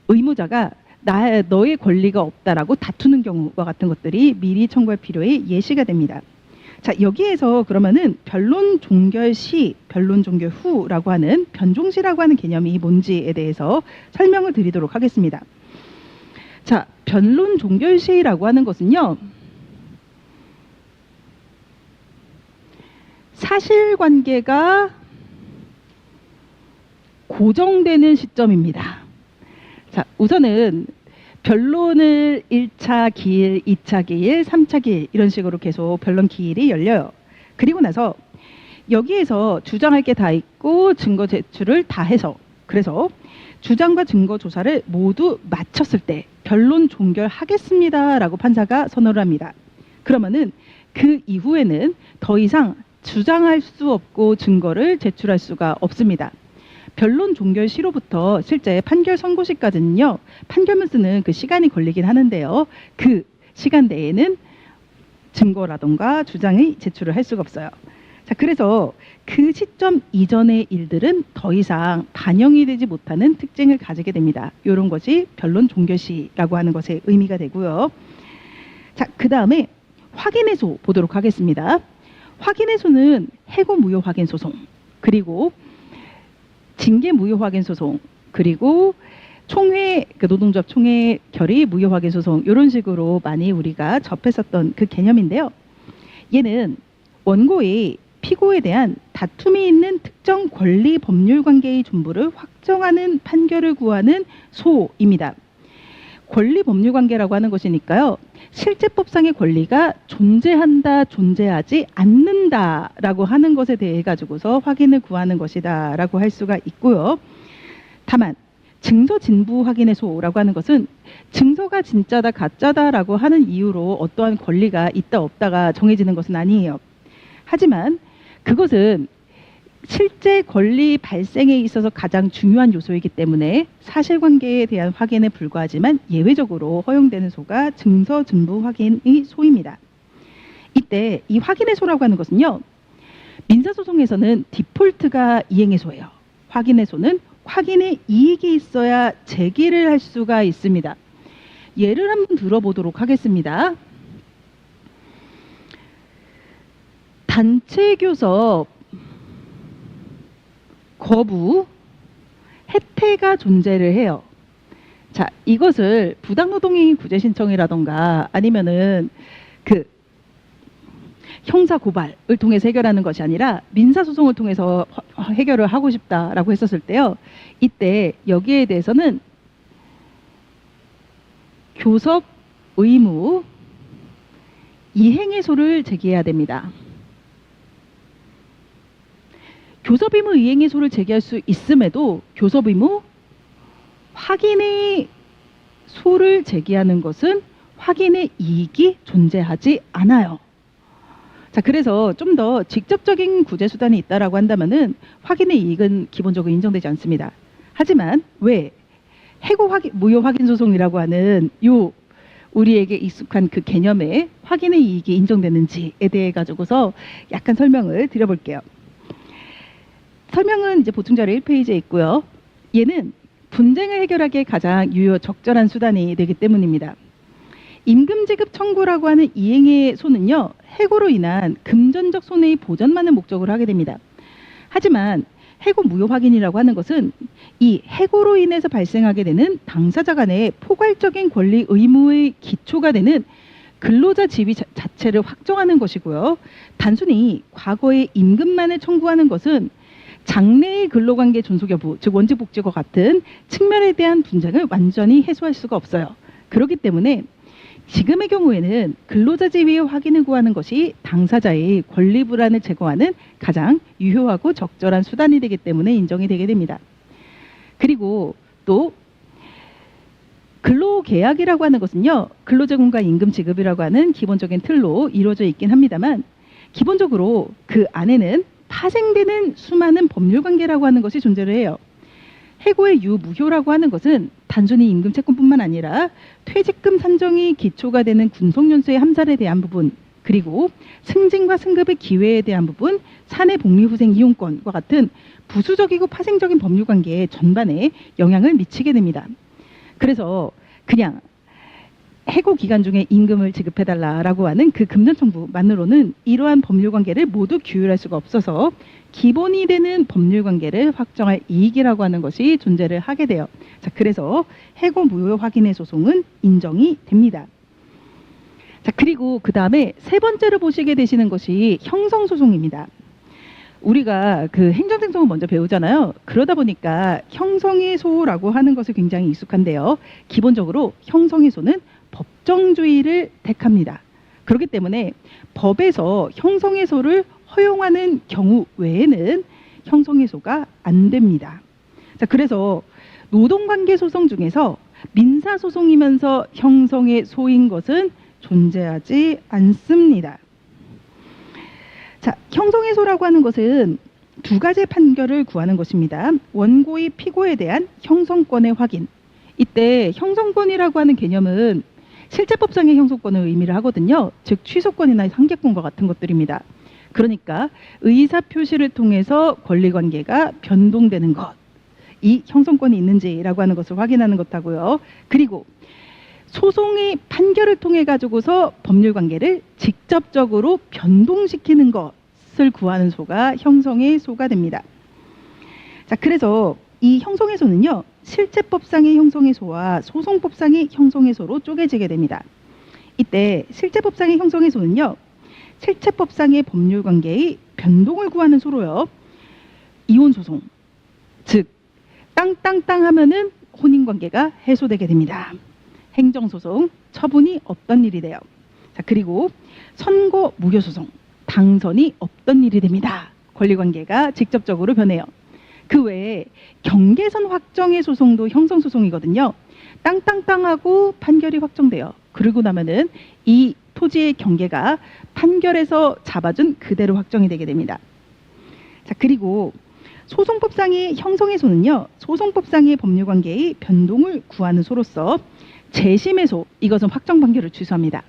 의무자가 너의 권리가 없다라고 다투는 경우와 같은 것들이 미리 청구할 필요의 예시가 됩니다. 자, 여기에서 그러면은 변론 종결 시, 변론 종결 후라고 하는 변종시라고 하는 개념이 뭔지에 대해서 설명을 드리도록 하겠습니다. 자, 변론 종결 시라고 하는 것은요, 사실관계가 고정되는 시점입니다. 자, 우선은 변론을 1차 기일, 2차 기일, 3차 기일 이런 식으로 계속 변론 기일이 열려요. 그리고 나서 여기에서 주장할 게 다 있고 증거 제출을 다 해서 그래서 주장과 증거 조사를 모두 마쳤을 때 변론 종결하겠습니다라고 판사가 선언을 합니다. 그러면은 그 이후에는 더 이상 주장할 수 없고 증거를 제출할 수가 없습니다. 변론 종결 시로부터 실제 판결 선고시까지는요, 판결문 쓰는 그 시간이 걸리긴 하는데요. 그 시간 내에는 증거라던가 주장의 제출을 할 수가 없어요. 자, 그래서 그 시점 이전의 일들은 더 이상 반영이 되지 못하는 특징을 가지게 됩니다. 이런 것이 변론 종결시라고 하는 것의 의미가 되고요. 자, 그 다음에 확인해소 보도록 하겠습니다. 확인해소는 해고 무효 확인 소송, 그리고 징계 무효 확인 소송, 그리고 총회, 그 노동조합 총회 결의 무효 확인 소송 이런 식으로 많이 우리가 접했었던 그 개념인데요. 얘는 원고의 피고에 대한 다툼이 있는 특정 권리 법률 관계의 존부를 확정하는 판결을 구하는 소입니다. 권리 법률 관계라고 하는 것이니까요. 실제법상의 권리가 존재한다, 존재하지 않는다라고 하는 것에 대해 가지고서 확인을 구하는 것이다라고 할 수가 있고요. 다만 증서 진부 확인해소라고 하는 것은 증서가 진짜다, 가짜다라고 하는 이유로 어떠한 권리가 있다 없다가 정해지는 것은 아니에요. 하지만 그것은 실제 권리 발생에 있어서 가장 중요한 요소이기 때문에 사실관계에 대한 확인에 불과하지만 예외적으로 허용되는 소가 증서 진부 확인의 소입니다. 이때 이 확인의 소라고 하는 것은요, 민사소송에서는 디폴트가 이행의 소예요. 확인의 소는 확인의 이익이 있어야 제기를 할 수가 있습니다. 예를 한번 들어보도록 하겠습니다. 단체 교섭 거부 혜택가 존재를 해요. 자, 이것을 부당노동행위 구제 신청이라던가 아니면은 그 형사 고발을 통해서 해결하는 것이 아니라 민사 소송을 통해서 해결을 하고 싶다라고 했었을 때요. 이때 여기에 대해서는 교섭 의무 이행의 소를 제기해야 됩니다. 교섭 의무 이행의 소를 제기할 수 있음에도 교섭 의무 확인의 소를 제기하는 것은 확인의 이익이 존재하지 않아요. 자, 그래서 좀 더 직접적인 구제 수단이 있다라고 한다면은 확인의 이익은 기본적으로 인정되지 않습니다. 하지만 왜 해고 확인, 무효 확인 소송이라고 하는 요 우리에게 익숙한 그 개념에 확인의 이익이 인정되는지에 대해 가지고서 약간 설명을 드려볼게요. 설명은 이제 보충 자료 1페이지에 있고요. 얘는 분쟁을 해결하기에 가장 유효 적절한 수단이 되기 때문입니다. 임금 지급 청구라고 하는 이행의 소는요, 해고로 인한 금전적 손해의 보전만을 목적으로 하게 됩니다. 하지만 해고 무효 확인이라고 하는 것은 이 해고로 인해서 발생하게 되는 당사자 간의 포괄적인 권리 의무의 기초가 되는 근로자 지위 자체를 확정하는 것이고요. 단순히 과거의 임금만을 청구하는 것은 장래의 근로관계 존속 여부, 즉 원직복지과 같은 측면에 대한 분쟁을 완전히 해소할 수가 없어요. 그렇기 때문에 지금의 경우에는 근로자 지위의 확인을 구하는 것이 당사자의 권리 불안을 제거하는 가장 유효하고 적절한 수단이 되기 때문에 인정이 되게 됩니다. 그리고 또 근로계약이라고 하는 것은요, 근로제공과 임금 지급이라고 하는 기본적인 틀로 이루어져 있긴 합니다만 기본적으로 그 안에는 파생되는 수많은 법률관계라고 하는 것이 존재를 해요. 해고의 유무효라고 하는 것은 단순히 임금 채권뿐만 아니라 퇴직금 산정이 기초가 되는 군속연수의 함살에 대한 부분, 그리고 승진과 승급의 기회에 대한 부분, 사내 복리후생 이용권과 같은 부수적이고 파생적인 법률관계 전반에 영향을 미치게 됩니다. 그래서 그냥 해고 기간 중에 임금을 지급해달라라고 하는 그 금전 청구만으로는 이러한 법률관계를 모두 규율할 수가 없어서 기본이 되는 법률관계를 확정할 이익이라고 하는 것이 존재를 하게 돼요. 자, 그래서 해고 무효 확인의 소송은 인정이 됩니다. 자, 그리고 그 다음에 세 번째로 보시게 되시는 것이 형성소송입니다. 우리가 그 행정생성을 먼저 배우잖아요. 그러다 보니까 형성의소라고 하는 것을 굉장히 익숙한데요. 기본적으로 형성의소는 법정주의를 택합니다. 그렇기 때문에 법에서 형성의소를 허용하는 경우 외에는 형성의소가 안 됩니다. 자, 그래서 노동관계 소송 중에서 민사소송이면서 형성의소인 것은 존재하지 않습니다. 자, 형성의소라고 하는 것은 두 가지 판결을 구하는 것입니다. 원고의 피고에 대한 형성권의 확인. 이때 형성권이라고 하는 개념은 실제법상의 형성권을 의미를 하거든요. 즉 취소권이나 상계권과 같은 것들입니다. 그러니까 의사표시를 통해서 권리관계가 변동되는 것. 이 형성권이 있는지라고 하는 것을 확인하는 것하고요. 그리고 소송의 판결을 통해 가지고서 법률관계를 직접적으로 변동시키는 것을 구하는 소가 형성의 소가 됩니다. 자, 그래서 이 형성의 소는요, 실제법상의 형성의 소와 소송법상의 형성의 소로 쪼개지게 됩니다. 이때 실제법상의 형성의 소는요, 실제법상의 법률관계의 변동을 구하는 소로요, 이혼소송, 즉 땅땅땅 하면은 혼인관계가 해소되게 됩니다. 행정소송, 처분이 없던 일이 돼요. 자, 그리고 선고 무효소송, 당선이 없던 일이 됩니다. 권리관계가 직접적으로 변해요. 그 외에 경계선 확정의 소송도 형성소송이거든요. 땅땅땅하고 판결이 확정돼요. 그러고 나면은 이 토지의 경계가 판결에서 잡아준 그대로 확정이 되게 됩니다. 자, 그리고 소송법상의 형성의 소는요, 소송법상의 법률관계의 변동을 구하는 소로서 재심의 소, 이것은 확정 판결을 취소합니다.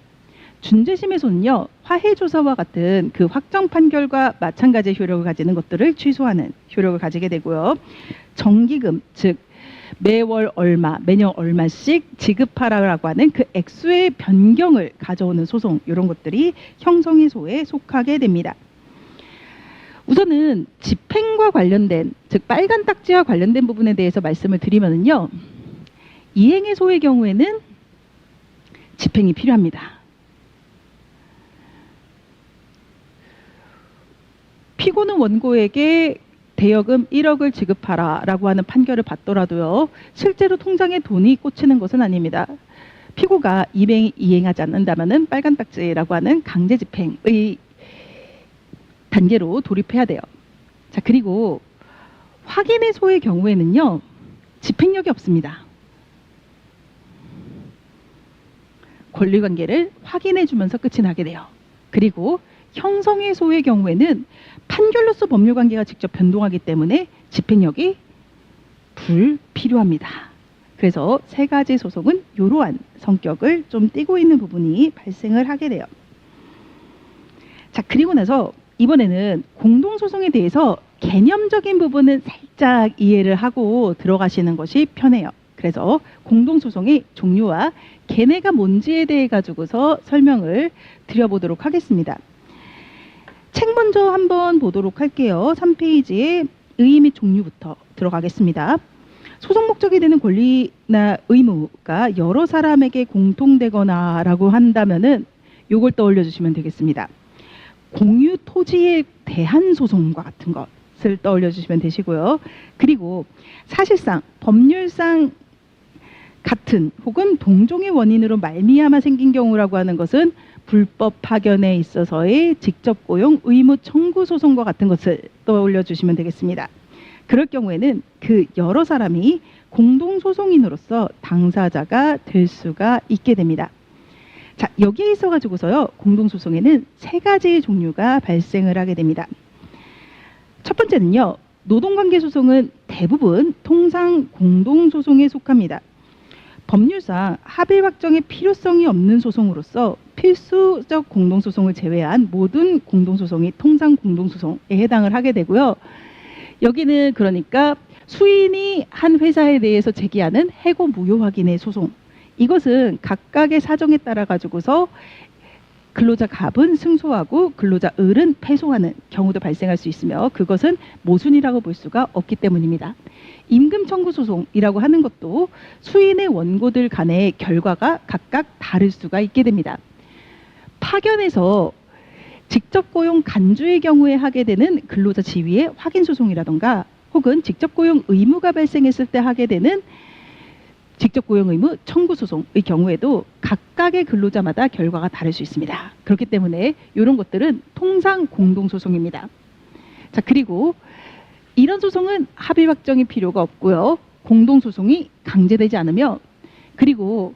준재심의 소는요, 화해조사와 같은 그 확정 판결과 마찬가지의 효력을 가지는 것들을 취소하는 효력을 가지게 되고요. 정기금, 즉 매월 얼마, 매년 얼마씩 지급하라고 하는 그 액수의 변경을 가져오는 소송, 이런 것들이 형성의 소에 속하게 됩니다. 우선은 집행과 관련된, 즉 빨간 딱지와 관련된 부분에 대해서 말씀을 드리면요, 이행의 소의 경우에는 집행이 필요합니다. 피고는 원고에게 대여금 1억을 지급하라라고 하는 판결을 받더라도요, 실제로 통장에 돈이 꽂히는 것은 아닙니다. 피고가 이행하지 않는다면은 빨간 딱지라고 하는 강제 집행의 단계로 돌입해야 돼요. 자, 그리고 확인의 소의 경우에는요, 집행력이 없습니다. 권리관계를 확인해 주면서 끝이 나게 돼요. 그리고 형성의 소의 경우에는 판결로서 법률관계가 직접 변동하기 때문에 집행력이 불필요합니다. 그래서 세 가지 소송은 이러한 성격을 좀 띠고 있는 부분이 발생을 하게 돼요. 자, 그리고 나서 이번에는 공동소송에 대해서 개념적인 부분은 살짝 이해를 하고 들어가시는 것이 편해요. 그래서 공동소송의 종류와 걔네가 뭔지에 대해 가지고서 설명을 드려보도록 하겠습니다. 책 먼저 한번 보도록 할게요. 3페이지에 의의 및 종류부터 들어가겠습니다. 소송 목적이 되는 권리나 의무가 여러 사람에게 공통되거나 라고 한다면은 요걸 떠올려 주시면 되겠습니다. 공유 토지에 대한 소송과 같은 것을 떠올려 주시면 되시고요. 그리고 사실상 법률상 같은 혹은 동종의 원인으로 말미암아 생긴 경우라고 하는 것은 불법 파견에 있어서의 직접 고용 의무 청구 소송과 같은 것을 떠올려 주시면 되겠습니다. 그럴 경우에는 그 여러 사람이 공동 소송인으로서 당사자가 될 수가 있게 됩니다. 자, 여기에 있어 가지고서요, 공동 소송에는 세 가지의 종류가 발생을 하게 됩니다. 첫 번째는요, 노동관계 소송은 대부분 통상 공동 소송에 속합니다. 법률상 합의 확정의 필요성이 없는 소송으로서 필수적 공동소송을 제외한 모든 공동소송이 통상 공동소송에 해당을 하게 되고요. 여기는 그러니까 수인이 한 회사에 대해서 제기하는 해고 무효 확인의 소송, 이것은 각각의 사정에 따라 가지고서 근로자 갑은 승소하고 근로자 을은 패소하는 경우도 발생할 수 있으며 그것은 모순이라고 볼 수가 없기 때문입니다. 임금 청구 소송이라고 하는 것도 수인의 원고들 간의 결과가 각각 다를 수가 있게 됩니다. 파견에서 직접 고용 간주의 경우에 하게 되는 근로자 지위의 확인 소송이라던가 혹은 직접 고용 의무가 발생했을 때 하게 되는 직접 고용 의무 청구 소송의 경우에도 각각의 근로자마다 결과가 다를 수 있습니다. 그렇기 때문에 이런 것들은 통상 공동소송입니다. 자, 그리고 이런 소송은 합의 확정이 필요가 없고요. 공동소송이 강제되지 않으며, 그리고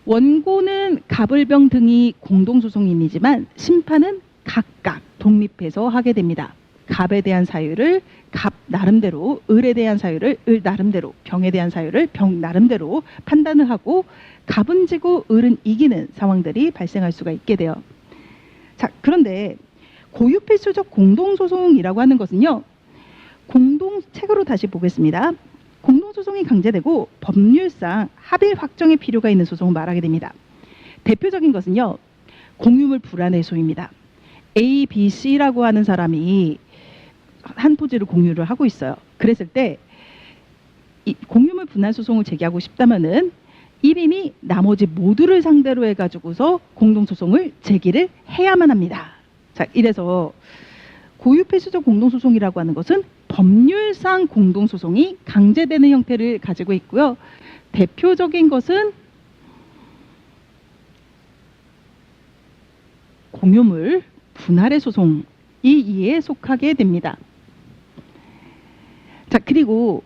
원고는 갑을병 등이 공동소송인이지만 심판은 각각 독립해서 하게 됩니다. 갑에 대한 사유를 갑 나름대로, 을에 대한 사유를 을 나름대로, 병에 대한 사유를 병 나름대로 판단을 하고 갑은 지고 을은 이기는 상황들이 발생할 수가 있게 돼요. 자, 그런데 고유필수적 공동소송이라고 하는 것은요, 책으로 다시 보겠습니다. 공동소송이 강제되고 법률상 합의 확정의 필요가 있는 소송을 말하게 됩니다. 대표적인 것은요, 공유물 불안해소입니다. A, B, C라고 하는 사람이 한 토지를 공유를 하고 있어요. 그랬을 때 이 공유물 분할 소송을 제기하고 싶다면은 1인이 나머지 모두를 상대로 해가지고서 공동소송을 제기를 해야만 합니다. 자, 이래서 고유필수적 공동소송이라고 하는 것은 법률상 공동소송이 강제되는 형태를 가지고 있고요. 대표적인 것은 공유물 분할의 소송이 이에 속하게 됩니다. 자, 그리고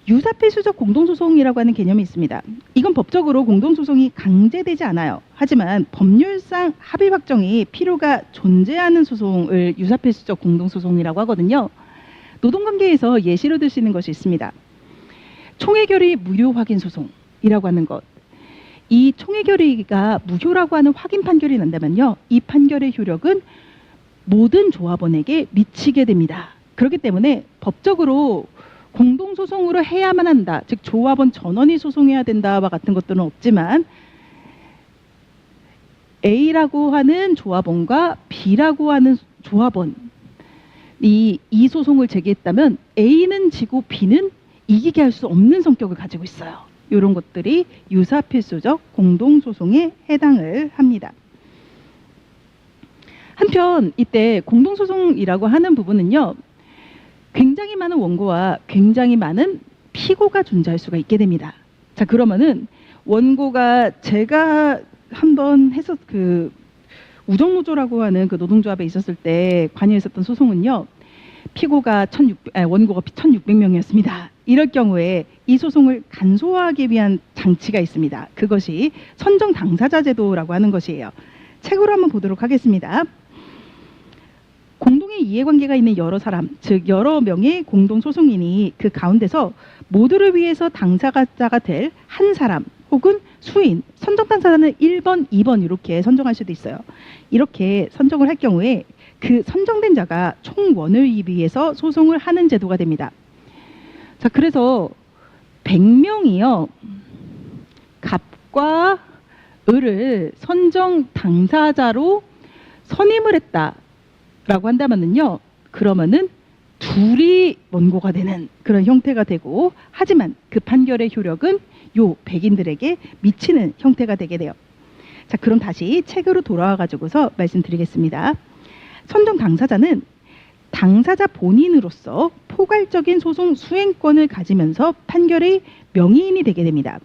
유사필수적 공동소송이라고 하는 개념이 있습니다. 이건 법적으로 공동소송이 강제되지 않아요. 하지만 법률상 합의 확정이 필요가 존재하는 소송을 유사필수적 공동소송이라고 하거든요. 노동관계에서 예시로 들 수 있는 것이 있습니다. 총회결의 무효 확인 소송이라고 하는 것. 이 총회결의가 무효라고 하는 확인 판결이 난다면요, 이 판결의 효력은 모든 조합원에게 미치게 됩니다. 그렇기 때문에 법적으로 공동소송으로 해야만 한다, 즉 조합원 전원이 소송해야 된다와 같은 것들은 없지만 A라고 하는 조합원과 B라고 하는 조합원이 이 소송을 제기했다면 A는 지고 B는 이기게 할 수 없는 성격을 가지고 있어요. 이런 것들이 유사필수적 공동소송에 해당을 합니다. 한편 이때 공동소송이라고 하는 부분은요, 굉장히 많은 원고와 굉장히 많은 피고가 존재할 수가 있게 됩니다. 자, 그러면은 원고가 제가 한번 해서 그 우정노조라고 하는 그 노동조합에 있었을 때 관여했었던 소송은요, 피고가 원고가 1,600명이었습니다. 이럴 경우에 이 소송을 간소화하기 위한 장치가 있습니다. 그것이 선정 당사자 제도라고 하는 것이에요. 책으로 한번 보도록 하겠습니다. 공동의 이해관계가 있는 여러 사람, 즉 여러 명의 공동소송인이 그 가운데서 모두를 위해서 당사자가 될 한 사람 혹은 수인, 선정 당사자는 1번, 2번 이렇게 선정할 수도 있어요. 이렇게 선정을 할 경우에 그 선정된 자가 총원을 위해서 소송을 하는 제도가 됩니다. 자, 그래서 100명이요, 갑과 을을 선정 당사자로 선임을 했다라고 한다면은요, 그러면은 둘이 원고가 되는 그런 형태가 되고, 하지만 그 판결의 효력은 요 백인들에게 미치는 형태가 되게 돼요. 자, 그럼 다시 책으로 돌아와 가지고서 말씀드리겠습니다. 선정 당사자는 당사자 본인으로서 포괄적인 소송 수행권을 가지면서 판결의 명의인이 되게 됩니다.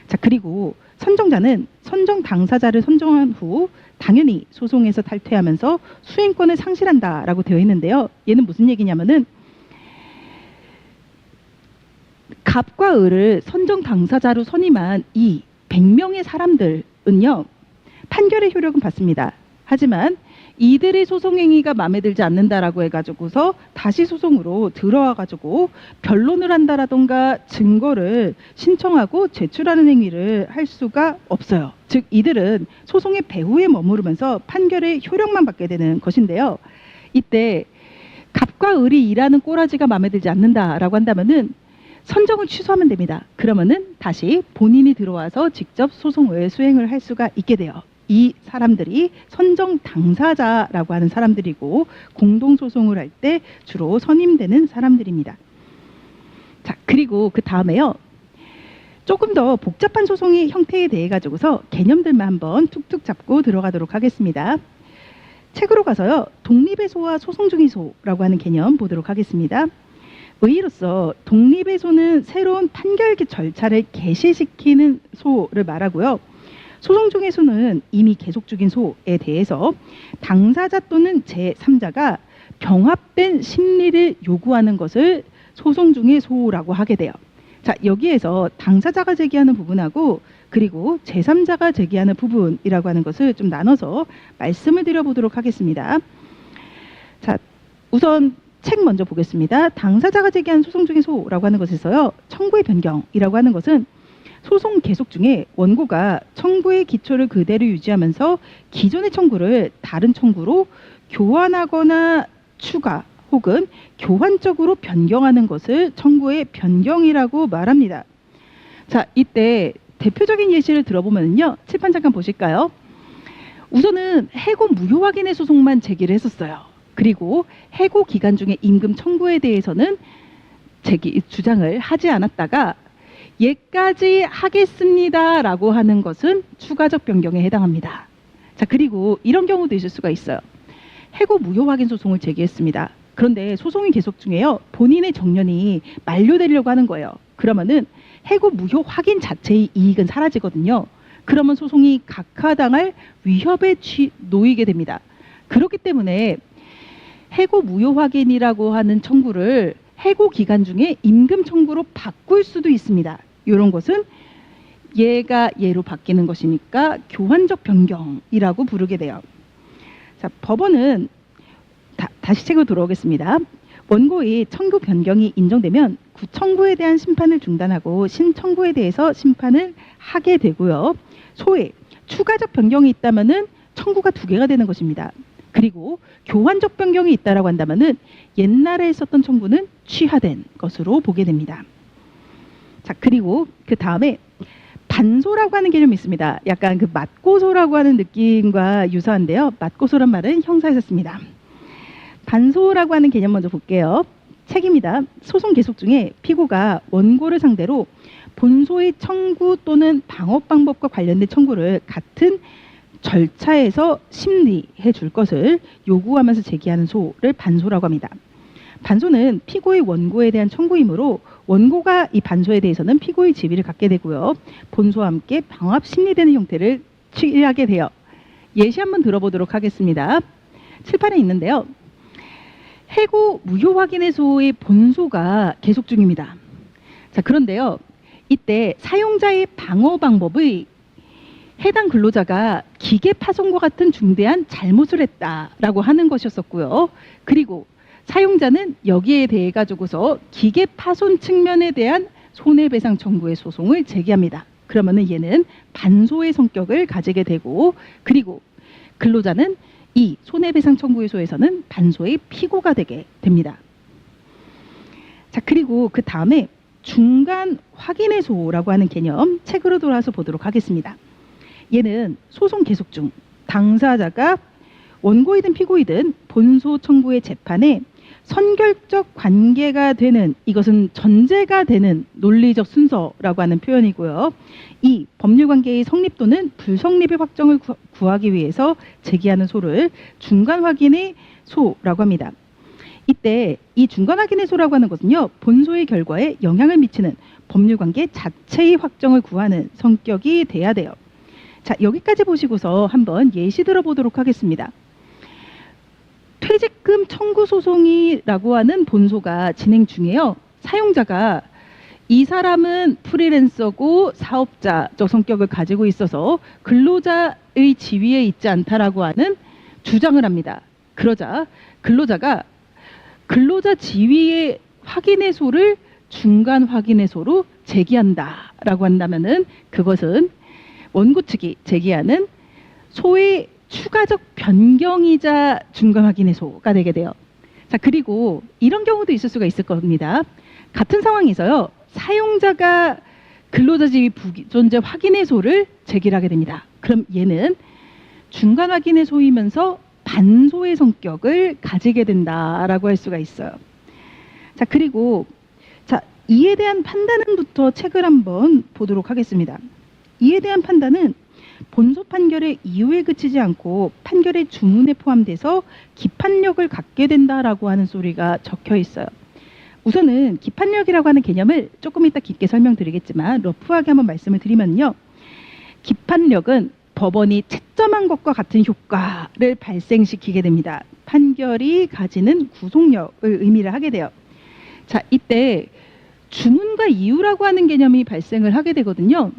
자, 그리고 선정자는 선정 당사자를 선정한 후 당연히 소송에서 탈퇴하면서 수행권을 상실한다라고 되어 있는데요. 얘는 무슨 얘기냐면은 갑과 을을 선정 당사자로 선임한 이 100명의 사람들은요, 판결의 효력은 받습니다. 하지만 이들의 소송 행위가 마음에 들지 않는다라고 해가지고서 다시 소송으로 들어와가지고 변론을 한다라던가 증거를 신청하고 제출하는 행위를 할 수가 없어요. 즉 이들은 소송의 배후에 머무르면서 판결의 효력만 받게 되는 것인데요. 이때 갑과 을이 일하는 꼬라지가 마음에 들지 않는다라고 한다면은 선정을 취소하면 됩니다. 그러면은 다시 본인이 들어와서 직접 소송을 수행을 할 수가 있게 돼요. 이 사람들이 선정 당사자라고 하는 사람들이고 공동소송을 할 때 주로 선임되는 사람들입니다. 자, 그리고 그 다음에요, 조금 더 복잡한 소송의 형태에 대해 가지고서 개념들만 한번 툭툭 잡고 들어가도록 하겠습니다. 책으로 가서요. 독립의 소와 소송 중의 소라고 하는 개념 보도록 하겠습니다. 의의로서 독립의 소는 새로운 판결 절차를 개시시키는 소를 말하고요. 소송 중의 소는 이미 계속 중인 소에 대해서 당사자 또는 제3자가 병합된 심리를 요구하는 것을 소송 중의 소라고 하게 돼요. 자, 여기에서 당사자가 제기하는 부분하고 그리고 제3자가 제기하는 부분이라고 하는 것을 좀 나눠서 말씀을 드려보도록 하겠습니다. 자, 우선 책 먼저 보겠습니다. 당사자가 제기한 소송 중의 소라고 하는 것에서요. 청구의 변경이라고 하는 것은 소송 계속 중에 원고가 청구의 기초를 그대로 유지하면서 기존의 청구를 다른 청구로 교환하거나 추가 혹은 교환적으로 변경하는 것을 청구의 변경이라고 말합니다. 자, 이때 대표적인 예시를 들어보면요. 칠판 잠깐 보실까요? 우선은 해고 무효 확인의 소송만 제기를 했었어요. 그리고 해고 기간 중에 임금 청구에 대해서는 주장을 하지 않았다가 예까지 하겠습니다라고 하는 것은 추가적 변경에 해당합니다. 자, 그리고 이런 경우도 있을 수가 있어요. 해고 무효 확인 소송을 제기했습니다. 그런데 소송이 계속 중에요. 본인의 정년이 만료되려고 하는 거예요. 그러면은 해고 무효 확인 자체의 이익은 사라지거든요. 그러면 소송이 각하당할 위협에 놓이게 됩니다. 그렇기 때문에 해고 무효 확인이라고 하는 청구를 해고 기간 중에 임금 청구로 바꿀 수도 있습니다. 이런 것은 얘가 얘로 바뀌는 것이니까 교환적 변경이라고 부르게 돼요. 자, 법원은 다시 책으로 돌아오겠습니다. 원고의 청구 변경이 인정되면 구청구에 대한 심판을 중단하고 신청구에 대해서 심판을 하게 되고요. 소에 추가적 변경이 있다면은 청구가 2개가 되는 것입니다. 그리고 교환적 변경이 있다라고 한다면은 옛날에 있었던 청구는 취하된 것으로 보게 됩니다. 자, 그리고 그 다음에 반소라고 하는 개념이 있습니다. 약간 그 맞고소라고 하는 느낌과 유사한데요. 맞고소란 말은 형사에서 씁니다. 반소라고 하는 개념 먼저 볼게요. 책입니다. 소송 계속 중에 피고가 원고를 상대로 본소의 청구 또는 방어 방법과 관련된 청구를 같은 절차에서 심리해 줄 것을 요구하면서 제기하는 소를 반소라고 합니다. 반소는 피고의 원고에 대한 청구이므로 원고가 이 반소에 대해서는 피고의 지위를 갖게 되고요. 본소와 함께 방합 심리되는 형태를 취하게 돼요. 예시 한번 들어보도록 하겠습니다. 칠판에 있는데요. 해고 무효 확인의 소의 본소가 계속 중입니다. 자, 그런데요. 이때 사용자의 방어 방법의 해당 근로자가 기계 파손과 같은 중대한 잘못을 했다라고 하는 것이었었고요. 그리고 사용자는 여기에 대해 가지고서 기계 파손 측면에 대한 손해배상 청구의 소송을 제기합니다. 그러면은 얘는 반소의 성격을 가지게 되고, 그리고 근로자는 이 손해배상 청구소에서는 반소의 피고가 되게 됩니다. 자, 그리고 그 다음에 중간 확인의 소라고 하는 개념 책으로 돌아와서 보도록 하겠습니다. 얘는 소송 계속 중 당사자가 원고이든 피고이든 본소 청구의 재판에 선결적 관계가 되는, 이것은 전제가 되는 논리적 순서라고 하는 표현이고요. 이 법률관계의 성립 또는 불성립의 확정을 구하기 위해서 제기하는 소를 중간 확인의 소라고 합니다. 이때 이 중간 확인의 소라고 하는 것은요. 본소의 결과에 영향을 미치는 법률관계 자체의 확정을 구하는 성격이 돼야 돼요. 자, 여기까지 보시고서 한번 예시 들어보도록 하겠습니다. 퇴직금 청구 소송이라고 하는 본소가 진행 중에요. 사용자가 이 사람은 프리랜서고 사업자적 성격을 가지고 있어서 근로자의 지위에 있지 않다라고 하는 주장을 합니다. 그러자 근로자가 근로자 지위의 확인해소를 중간 확인해소로 제기한다라고 한다면은 그것은 원고 측이 제기하는 소의 추가적 변경이자 중간 확인해소가 되게 돼요. 자, 그리고 이런 경우도 있을 수가 있을 겁니다. 같은 상황에서요. 사용자가 근로자 지위 불존재 확인해소를 제기를 하게 됩니다. 그럼 얘는 중간 확인해소이면서 반소의 성격을 가지게 된다라고 할 수가 있어요. 자, 그리고 자, 이에 대한 판단은부터 책을 한번 보도록 하겠습니다. 이에 대한 판단은 본소 판결의 이유에 그치지 않고 판결의 주문에 포함돼서 기판력을 갖게 된다라고 하는 소리가 적혀 있어요. 우선은 기판력이라고 하는 개념을 조금 이따 깊게 설명드리겠지만 러프하게 한번 말씀을 드리면요. 기판력은 법원이 채점한 것과 같은 효과를 발생시키게 됩니다. 판결이 가지는 구속력을 의미를 하게 돼요. 자, 이때 주문과 이유라고 하는 개념이 발생을 하게 되거든요.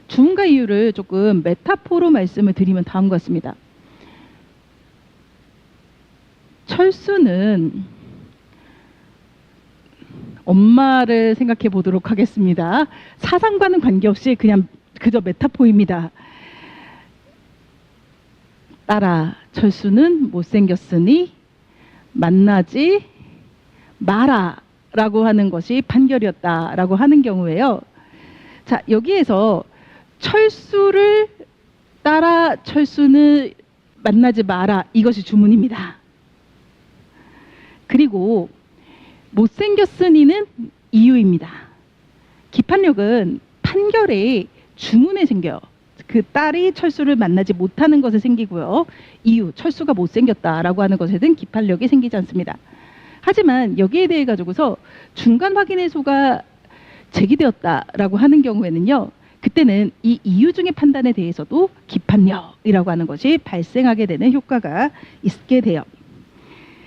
주문과 이유를 조금 메타포로 말씀을 드리면 다음과 같습니다. 철수는 엄마를 생각해 보도록 하겠습니다. 사상과는 관계없이 그냥 그저 메타포입니다. 딸아, 철수는 못생겼으니 만나지 마라 라고 하는 것이 판결이었다라고 하는 경우에요. 자, 여기에서 철수를 따라 철수는 만나지 마라, 이것이 주문입니다. 그리고 못생겼으니는 이유입니다. 기판력은 판결에 주문에 생겨요. 그 딸이 철수를 만나지 못하는 것에 생기고요. 이유, 철수가 못생겼다라고 하는 것에는 기판력이 생기지 않습니다. 하지만 여기에 대해 가지고서 중간 확인의소가 제기되었다라고 하는 경우에는요. 그때는 이 이유 중의 판단에 대해서도 기판력이라고 하는 것이 발생하게 되는 효과가 있게 돼요.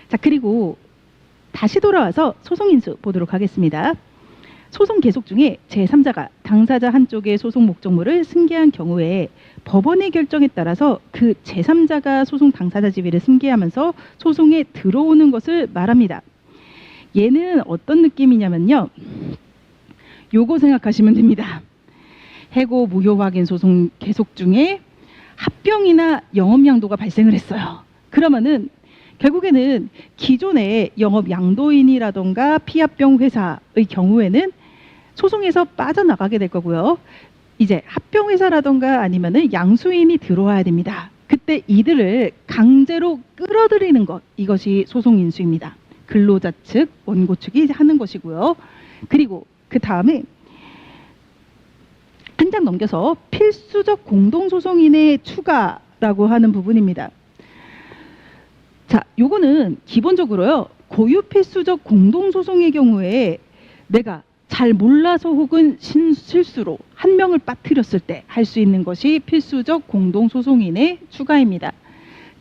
자, 그리고 다시 돌아와서 소송인수 보도록 하겠습니다. 소송 계속 중에 제3자가 당사자 한쪽의 소송 목적물을 승계한 경우에 법원의 결정에 따라서 그 제3자가 소송 당사자 지위를 승계하면서 소송에 들어오는 것을 말합니다. 얘는 어떤 느낌이냐면요. 요거 생각하시면 됩니다. 해고 무효 확인 소송 계속 중에 합병이나 영업 양도가 발생을 했어요. 그러면은 결국에는 기존의 영업 양도인이라던가 피합병 회사의 경우에는 소송에서 빠져나가게 될 거고요. 이제 합병 회사라던가 아니면은 양수인이 들어와야 됩니다. 그때 이들을 강제로 끌어들이는 것, 이것이 소송 인수입니다. 근로자 측, 원고 측이 하는 것이고요. 그리고 그 다음에 한 장 넘겨서 필수적 공동소송인의 추가라고 하는 부분입니다. 자, 요거는 기본적으로요. 고유 필수적 공동소송의 경우에 내가 잘 몰라서 혹은 실수로 한 명을 빠뜨렸을 때 할 수 있는 것이 필수적 공동소송인의 추가입니다.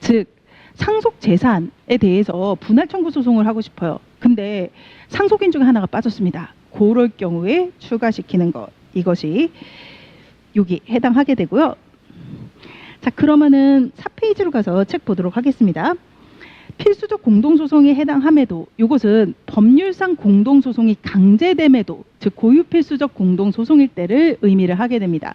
즉 상속 재산에 대해서 분할 청구 소송을 하고 싶어요. 근데 상속인 중에 하나가 빠졌습니다. 그럴 경우에 추가시키는 것, 이것이 여기 해당하게 되고요. 자, 그러면은 4페이지로 가서 책 보도록 하겠습니다. 필수적 공동소송에 해당함에도 이것은 법률상 공동소송이 강제됨에도 즉 고유필수적 공동소송일 때를 의미를 하게 됩니다.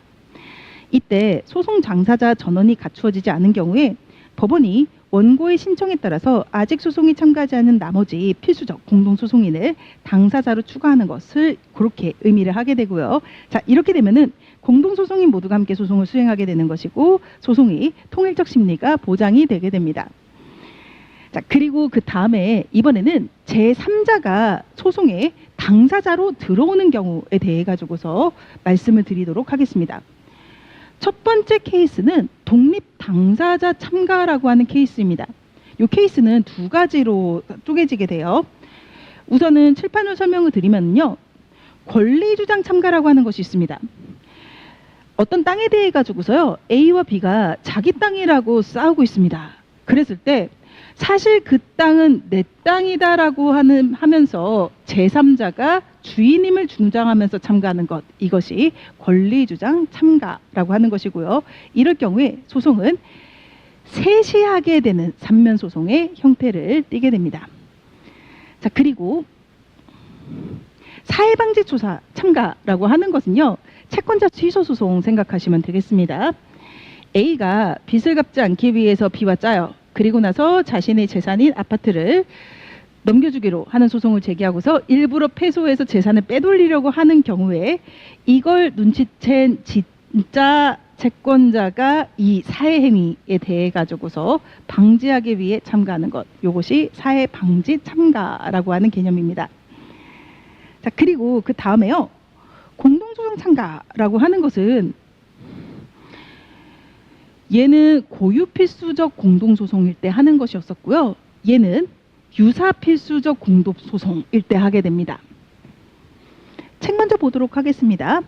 이때 소송 당사자 전원이 갖추어지지 않은 경우에 법원이 원고의 신청에 따라서 아직 소송에 참가하지 않은 나머지 필수적 공동소송인을 당사자로 추가하는 것을 그렇게 의미를 하게 되고요. 자, 이렇게 되면은 공동소송인 모두가 함께 소송을 수행하게 되는 것이고 소송이 통일적 심리가 보장이 되게 됩니다. 자, 그리고 그 다음에 이번에는 제3자가 소송에 당사자로 들어오는 경우에 대해 가지고서 말씀을 드리도록 하겠습니다. 첫 번째 케이스는 독립 당사자 참가라고 하는 케이스입니다. 이 케이스는 두 가지로 쪼개지게 돼요. 우선은 칠판을 설명을 드리면요. 권리주장 참가라고 하는 것이 있습니다. 어떤 땅에 대해 가지고서요. A와 B가 자기 땅이라고 싸우고 있습니다. 그랬을 때 사실 그 땅은 내 땅이다라고 하면서 제3자가 주인임을 주장하면서 참가하는 것, 이것이 권리주장 참가라고 하는 것이고요. 이럴 경우에 소송은 셋이 하게 되는 삼면소송의 형태를 띠게 됩니다. 자, 그리고 사회방지조사 참가라고 하는 것은요. 채권자 취소소송 생각하시면 되겠습니다. A가 빚을 갚지 않기 위해서 B와 짜요. 그리고 나서 자신의 재산인 아파트를 넘겨주기로 하는 소송을 제기하고서 일부러 패소해서 재산을 빼돌리려고 하는 경우에 이걸 눈치챈 진짜 채권자가 이 사회행위에 대해 가지고서 방지하기 위해 참가하는 것, 이것이 사회방지 참가라고 하는 개념입니다. 자, 그리고 그 다음에요. 공동소송 참가라고 하는 것은 얘는 고유필수적 공동소송일 때 하는 것이었었고요. 얘는 유사필수적 공동소송일 때 하게 됩니다. 책 먼저 보도록 하겠습니다.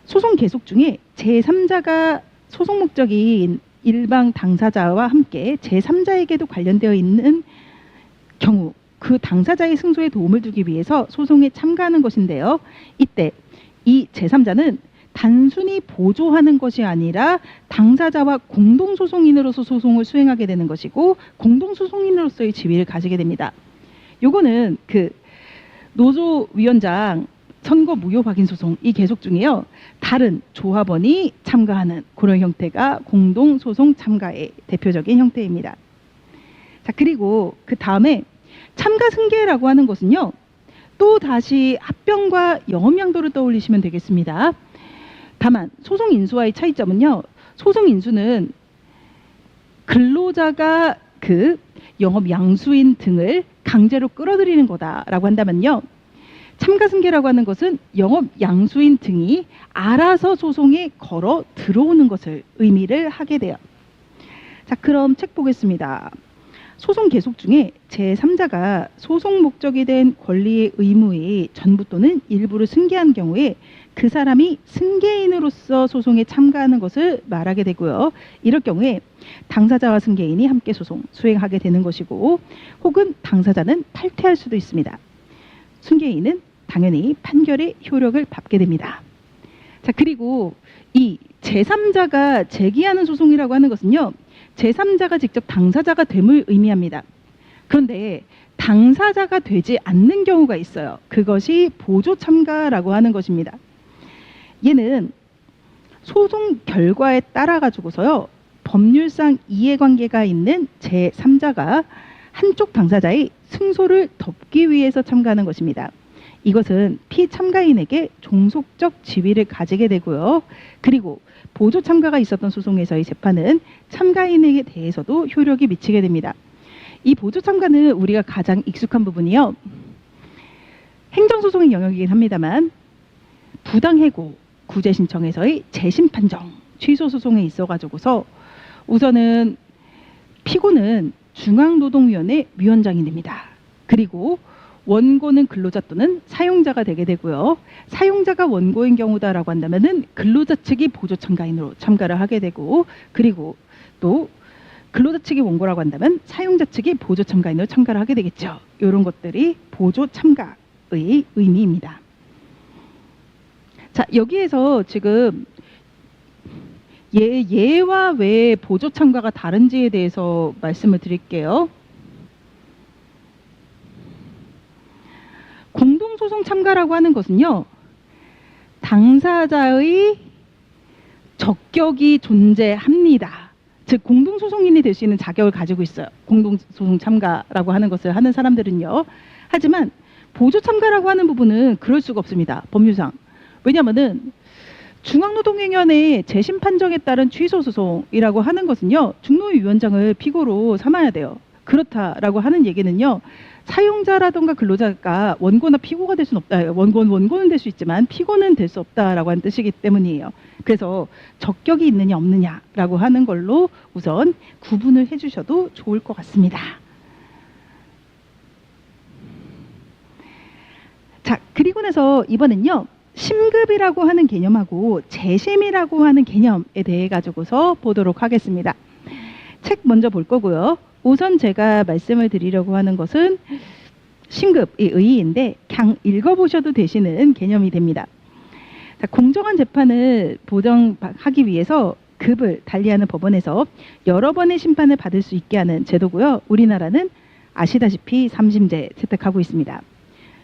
소송 계속 중에 제3자가 소송 목적인 일방 당사자와 함께 제3자에게도 관련되어 있는 경우 그 당사자의 승소에 도움을 주기 위해서 소송에 참가하는 것인데요. 이때 이 제3자는 단순히 보조하는 것이 아니라 당사자와 공동소송인으로서 소송을 수행하게 되는 것이고 공동소송인으로서의 지위를 가지게 됩니다. 요거는 그 노조위원장 선거 무효 확인 소송 이 계속 중에요. 다른 조합원이 참가하는 그런 형태가 공동소송 참가의 대표적인 형태입니다. 자, 그리고 그 다음에 참가 승계라고 하는 것은요. 또 다시 합병과 영업양도를 떠올리시면 되겠습니다. 다만 소송 인수와의 차이점은요. 소송 인수는 근로자가 그 영업 양수인 등을 강제로 끌어들이는 거다라고 한다면요. 참가 승계라고 하는 것은 영업 양수인 등이 알아서 소송에 걸어 들어오는 것을 의미를 하게 돼요. 자, 그럼 책 보겠습니다. 소송 계속 중에 제3자가 소송 목적이 된 권리의 의무의 전부 또는 일부를 승계한 경우에 그 사람이 승계인으로서 소송에 참가하는 것을 말하게 되고요. 이럴 경우에 당사자와 승계인이 함께 소송 수행하게 되는 것이고 혹은 당사자는 탈퇴할 수도 있습니다. 승계인은 당연히 판결의 효력을 받게 됩니다. 자, 그리고 이 제3자가 제기하는 소송이라고 하는 것은요. 제3자가 직접 당사자가 됨을 의미합니다. 그런데 당사자가 되지 않는 경우가 있어요. 그것이 보조 참가라고 하는 것입니다. 얘는 소송 결과에 따라 가지고서요. 법률상 이해관계가 있는 제3자가 한쪽 당사자의 승소를 덮기 위해서 참가하는 것입니다. 이것은 피참가인에게 종속적 지위를 가지게 되고요. 그리고 보조 참가가 있었던 소송에서의 재판은 참가인에게 대해서도 효력이 미치게 됩니다. 이 보조 참가는 우리가 가장 익숙한 부분이요. 행정소송의 영역이긴 합니다만 부당해고 구제 신청에서의 재심 판정 취소 소송에 있어 가지고서 우선은 피고는 중앙노동위원회 위원장이 됩니다. 그리고 원고는 근로자 또는 사용자가 되게 되고요. 사용자가 원고인 경우다라고 한다면은 근로자 측이 보조 참가인으로 참가를 하게 되고 그리고 또 근로자 측이 원고라고 한다면 사용자 측이 보조 참가인으로 참가를 하게 되겠죠. 이런 것들이 보조 참가의 의미입니다. 자, 여기에서 지금 예와 외 보조 참가가 다른지에 대해서 말씀을 드릴게요. 공동소송 참가라고 하는 것은요. 당사자의 적격이 존재합니다. 즉 공동소송인이 될 수 있는 자격을 가지고 있어요. 공동소송 참가라고 하는 것을 하는 사람들은요. 하지만 보조 참가라고 하는 부분은 그럴 수가 없습니다. 법률상. 왜냐하면은 중앙노동위원회의 재심 판정에 따른 취소소송이라고 하는 것은요. 중노위원장을 피고로 삼아야 돼요. 그렇다라고 하는 얘기는요. 사용자라든가 근로자가 원고나 피고가 될 수는 없다. 원고는 될 수 있지만 피고는 될 수 없다라고 하는 뜻이기 때문이에요. 그래서 적격이 있느냐 없느냐라고 하는 걸로 우선 구분을 해주셔도 좋을 것 같습니다. 자, 그리고 나서 이번엔요. 심급이라고 하는 개념하고 재심이라고 하는 개념에 대해 가지고서 보도록 하겠습니다. 책 먼저 볼 거고요. 우선 제가 말씀을 드리려고 하는 것은 심급의 의의인데 그냥 읽어보셔도 되시는 개념이 됩니다. 자, 공정한 재판을 보장하기 위해서 급을 달리하는 법원에서 여러 번의 심판을 받을 수 있게 하는 제도고요. 우리나라는 아시다시피 3심제 채택하고 있습니다.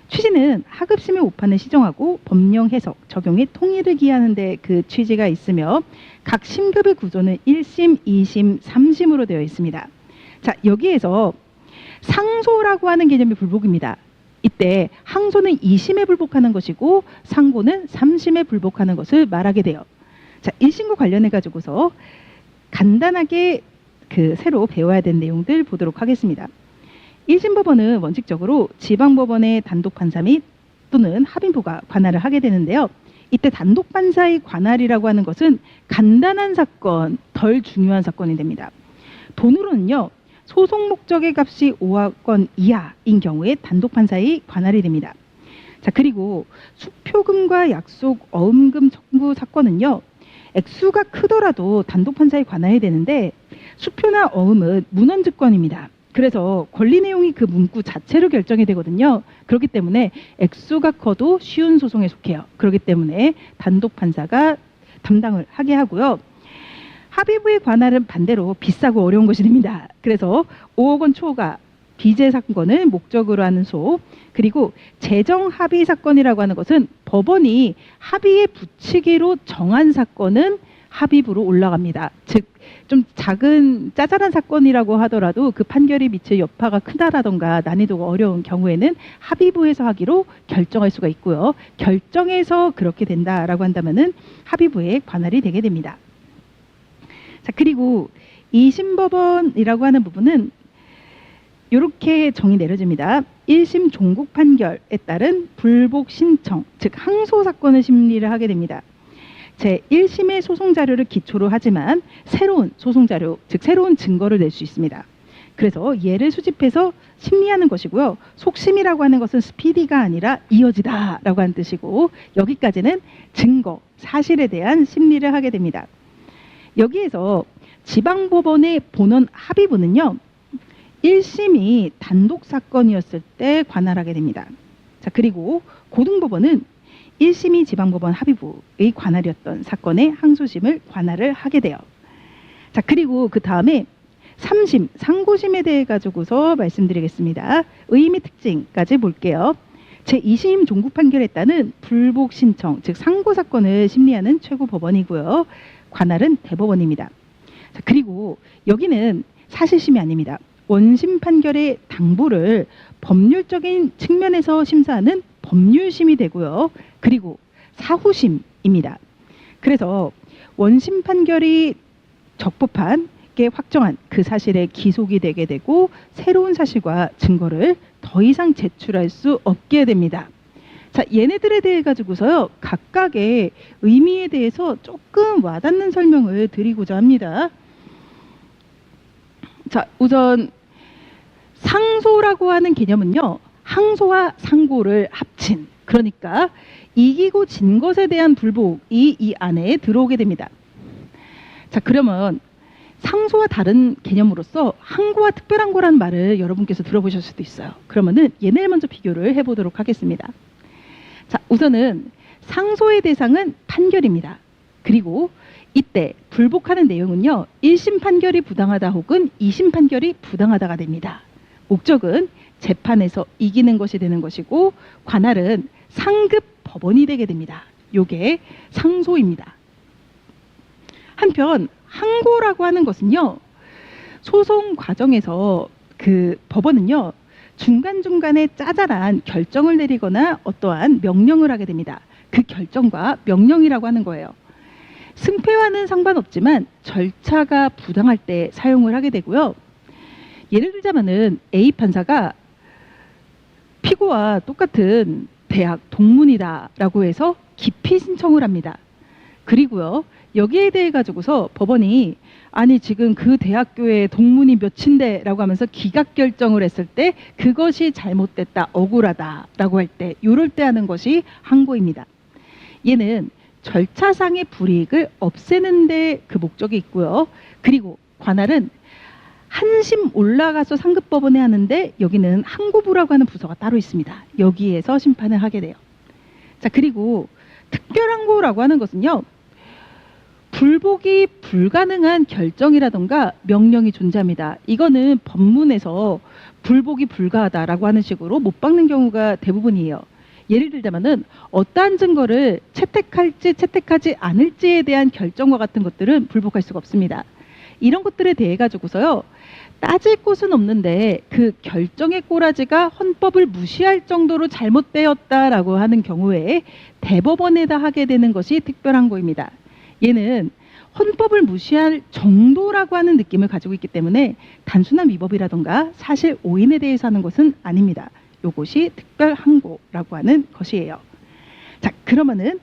취지는 하급심의 오판을 시정하고 법령 해석, 적용의 통일을 기하는 데 그 취지가 있으며 각 심급의 구조는 1심, 2심, 3심으로 되어 있습니다. 자, 여기에서 상소라고 하는 개념이 불복입니다. 이때 항소는 2심에 불복하는 것이고 상고는 3심에 불복하는 것을 말하게 돼요. 자, 1심과 관련해 가지고서 간단하게 새로 배워야 되는 내용들 보도록 하겠습니다. 1심 법원은 원칙적으로 지방법원의 단독 판사 및 또는 합의부가 관할을 하게 되는데요. 이때 단독 판사의 관할이라고 하는 것은 간단한 사건, 덜 중요한 사건이 됩니다. 돈으로는요, 소송 목적의 값이 5억 원 이하인 경우에 단독 판사의 관할이 됩니다. 자, 그리고 수표금과 약속 어음금 청구 사건은요, 액수가 크더라도 단독 판사에 관할이 되는데 수표나 어음은 문헌증권입니다. 그래서 권리 내용이 그 문구 자체로 결정이 되거든요. 그렇기 때문에 액수가 커도 쉬운 소송에 속해요. 그렇기 때문에 단독 판사가 담당을 하게 하고요. 합의부의 관할은 반대로 비싸고 어려운 것이 됩니다. 그래서 5억 원 초과 비제 사건을 목적으로 하는 소, 그리고 재정 합의 사건이라고 하는 것은 법원이 합의에 붙이기로 정한 사건은 합의부로 올라갑니다. 즉, 좀 작은 짜잘한 사건이라고 하더라도 그 판결이 미칠 여파가 크다라던가 난이도가 어려운 경우에는 합의부에서 하기로 결정할 수가 있고요. 결정해서 그렇게 된다라고 한다면은 합의부의 관할이 되게 됩니다. 자, 그리고 2심 법원이라고 하는 부분은 이렇게 정의 내려집니다. 1심 종국 판결에 따른 불복 신청, 즉 항소 사건을 심리를 하게 됩니다. 제1심의 소송 자료를 기초로 하지만 새로운 소송 자료, 즉 새로운 증거를 낼 수 있습니다. 그래서 얘를 수집해서 심리하는 것이고요. 속심이라고 하는 것은 스피디가 아니라 이어지다라고 하는 뜻이고, 여기까지는 증거, 사실에 대한 심리를 하게 됩니다. 여기에서 지방법원의 본원 합의부는요, 1심이 단독 사건이었을 때 관할하게 됩니다. 자, 그리고 고등법원은 1심이 지방법원 합의부의 관할이었던 사건의 항소심을 관할을 하게 돼요. 자, 그리고 그 다음에 3심, 상고심에 대해 가지고서 말씀드리겠습니다. 의미 특징까지 볼게요. 제2심 종국 판결에 따른 불복 신청, 즉 상고 사건을 심리하는 최고법원이고요. 관할은 대법원입니다. 자, 그리고 여기는 사실심이 아닙니다. 원심 판결의 당부를 법률적인 측면에서 심사하는 법률심이 되고요. 그리고 사후심입니다. 그래서 원심 판결이 적법한 게 확정한 그 사실에 기속이 되게 되고 새로운 사실과 증거를 더 이상 제출할 수 없게 됩니다. 자, 얘네들에 대해 가지고서요, 각각의 의미에 대해서 조금 와닿는 설명을 드리고자 합니다. 자, 우선 상소라고 하는 개념은요, 항소와 상고를 합친, 그러니까 이기고 진 것에 대한 불복이 이 안에 들어오게 됩니다. 자, 그러면 상소와 다른 개념으로서 항고와 특별항고라는 말을 여러분께서 들어보실 수도 있어요. 그러면은 얘네를 먼저 비교를 해보도록 하겠습니다. 자, 우선은 상소의 대상은 판결입니다. 그리고 이때 불복하는 내용은요, 1심 판결이 부당하다 혹은 2심 판결이 부당하다가 됩니다. 목적은 재판에서 이기는 것이 되는 것이고, 관할은 상급 법원이 되게 됩니다. 요게 상소입니다. 한편 항고라고 하는 것은요, 소송 과정에서 그 법원은요, 중간중간에 짜잘한 결정을 내리거나 어떠한 명령을 하게 됩니다. 그 결정과 명령이라고 하는 거예요. 승패와는 상관없지만 절차가 부당할 때 사용을 하게 되고요. 예를 들자면은 A 판사가 피고와 똑같은 대학 동문이다라고 해서 기피 신청을 합니다. 그리고요, 여기에 대해 가지고서 법원이 아니 지금 그 대학교의 동문이 몇인데라고 하면서 기각 결정을 했을 때 그것이 잘못됐다, 억울하다라고 할 때, 이럴 때 하는 것이 항고입니다. 얘는 절차상의 불이익을 없애는 데 그 목적이 있고요. 그리고 관할은 한심 올라가서 상급법원에 하는데 여기는 항고부라고 하는 부서가 따로 있습니다. 여기에서 심판을 하게 돼요. 자, 그리고 특별항고라고 하는 것은요, 불복이 불가능한 결정이라던가 명령이 존재합니다. 이거는 법문에서 불복이 불가하다라고 하는 식으로 못 박는 경우가 대부분이에요. 예를 들자면은 어떠한 증거를 채택할지 채택하지 않을지에 대한 결정과 같은 것들은 불복할 수가 없습니다. 이런 것들에 대해 가지고서요, 따질 곳은 없는데 그 결정의 꼬라지가 헌법을 무시할 정도로 잘못되었다라고 하는 경우에 대법원에다 하게 되는 것이 특별항고입니다. 얘는 헌법을 무시할 정도라고 하는 느낌을 가지고 있기 때문에 단순한 위법이라던가 사실 오인에 대해서 하는 것은 아닙니다. 요것이 특별항고라고 하는 것이에요. 자, 그러면은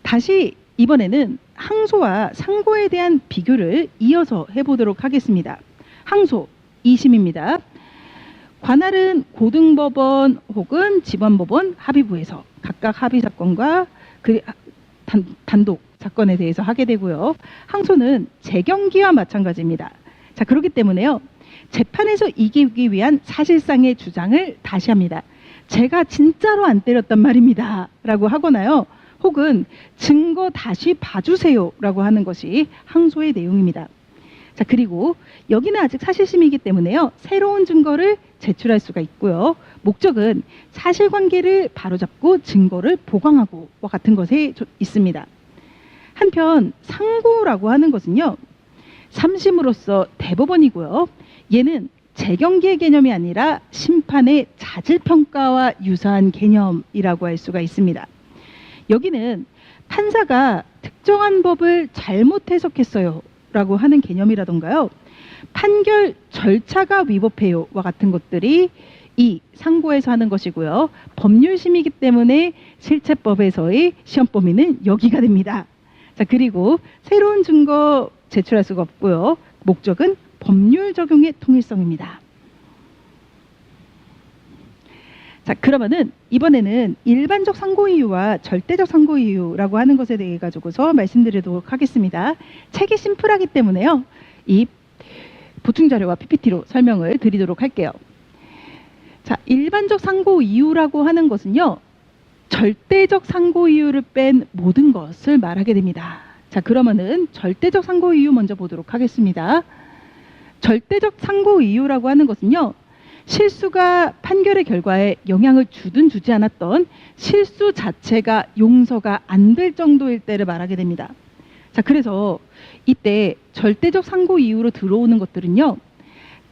다시 이번에는 항소와 상고에 대한 비교를 이어서 해보도록 하겠습니다. 항소 2심입니다. 관할은 고등법원 혹은 지방법원 합의부에서 각각 합의 사건과 단독 사건에 대해서 하게 되고요. 항소는 재경기와 마찬가지입니다. 자, 그렇기 때문에요. 재판에서 이기기 위한 사실상의 주장을 다시 합니다. 제가 진짜로 안 때렸단 말입니다. 라고 하거나요. 혹은 증거 다시 봐주세요. 라고 하는 것이 항소의 내용입니다. 자, 그리고 여기는 아직 사실심이기 때문에요. 새로운 증거를 제출할 수가 있고요. 목적은 사실관계를 바로잡고 증거를 보강하고와 같은 것에 있습니다. 한편 상고라고 하는 것은요. 3심으로서 대법원이고요. 얘는 재경기의 개념이 아니라 심판의 자질평가와 유사한 개념이라고 할 수가 있습니다. 여기는 판사가 특정한 법을 잘못 해석했어요 라고 하는 개념이라던가요. 판결 절차가 위법해요와 같은 것들이 이 상고에서 하는 것이고요. 법률심이기 때문에 실체법에서의 시험 범위는 여기가 됩니다. 자, 그리고 새로운 증거 제출할 수가 없고요. 목적은 법률 적용의 통일성입니다. 자, 그러면은 이번에는 일반적 상고 이유와 절대적 상고 이유라고 하는 것에 대해 가지고서 말씀드리도록 하겠습니다. 책이 심플하기 때문에요. 이 보충 자료와 PPT로 설명을 드리도록 할게요. 자, 일반적 상고 이유라고 하는 것은요. 절대적 상고 이유를 뺀 모든 것을 말하게 됩니다. 자, 그러면은 절대적 상고 이유 먼저 보도록 하겠습니다. 절대적 상고 이유라고 하는 것은요. 실수가 판결의 결과에 영향을 주든 주지 않았던 실수 자체가 용서가 안 될 정도일 때를 말하게 됩니다. 자, 그래서 이때 절대적 상고 이유로 들어오는 것들은요.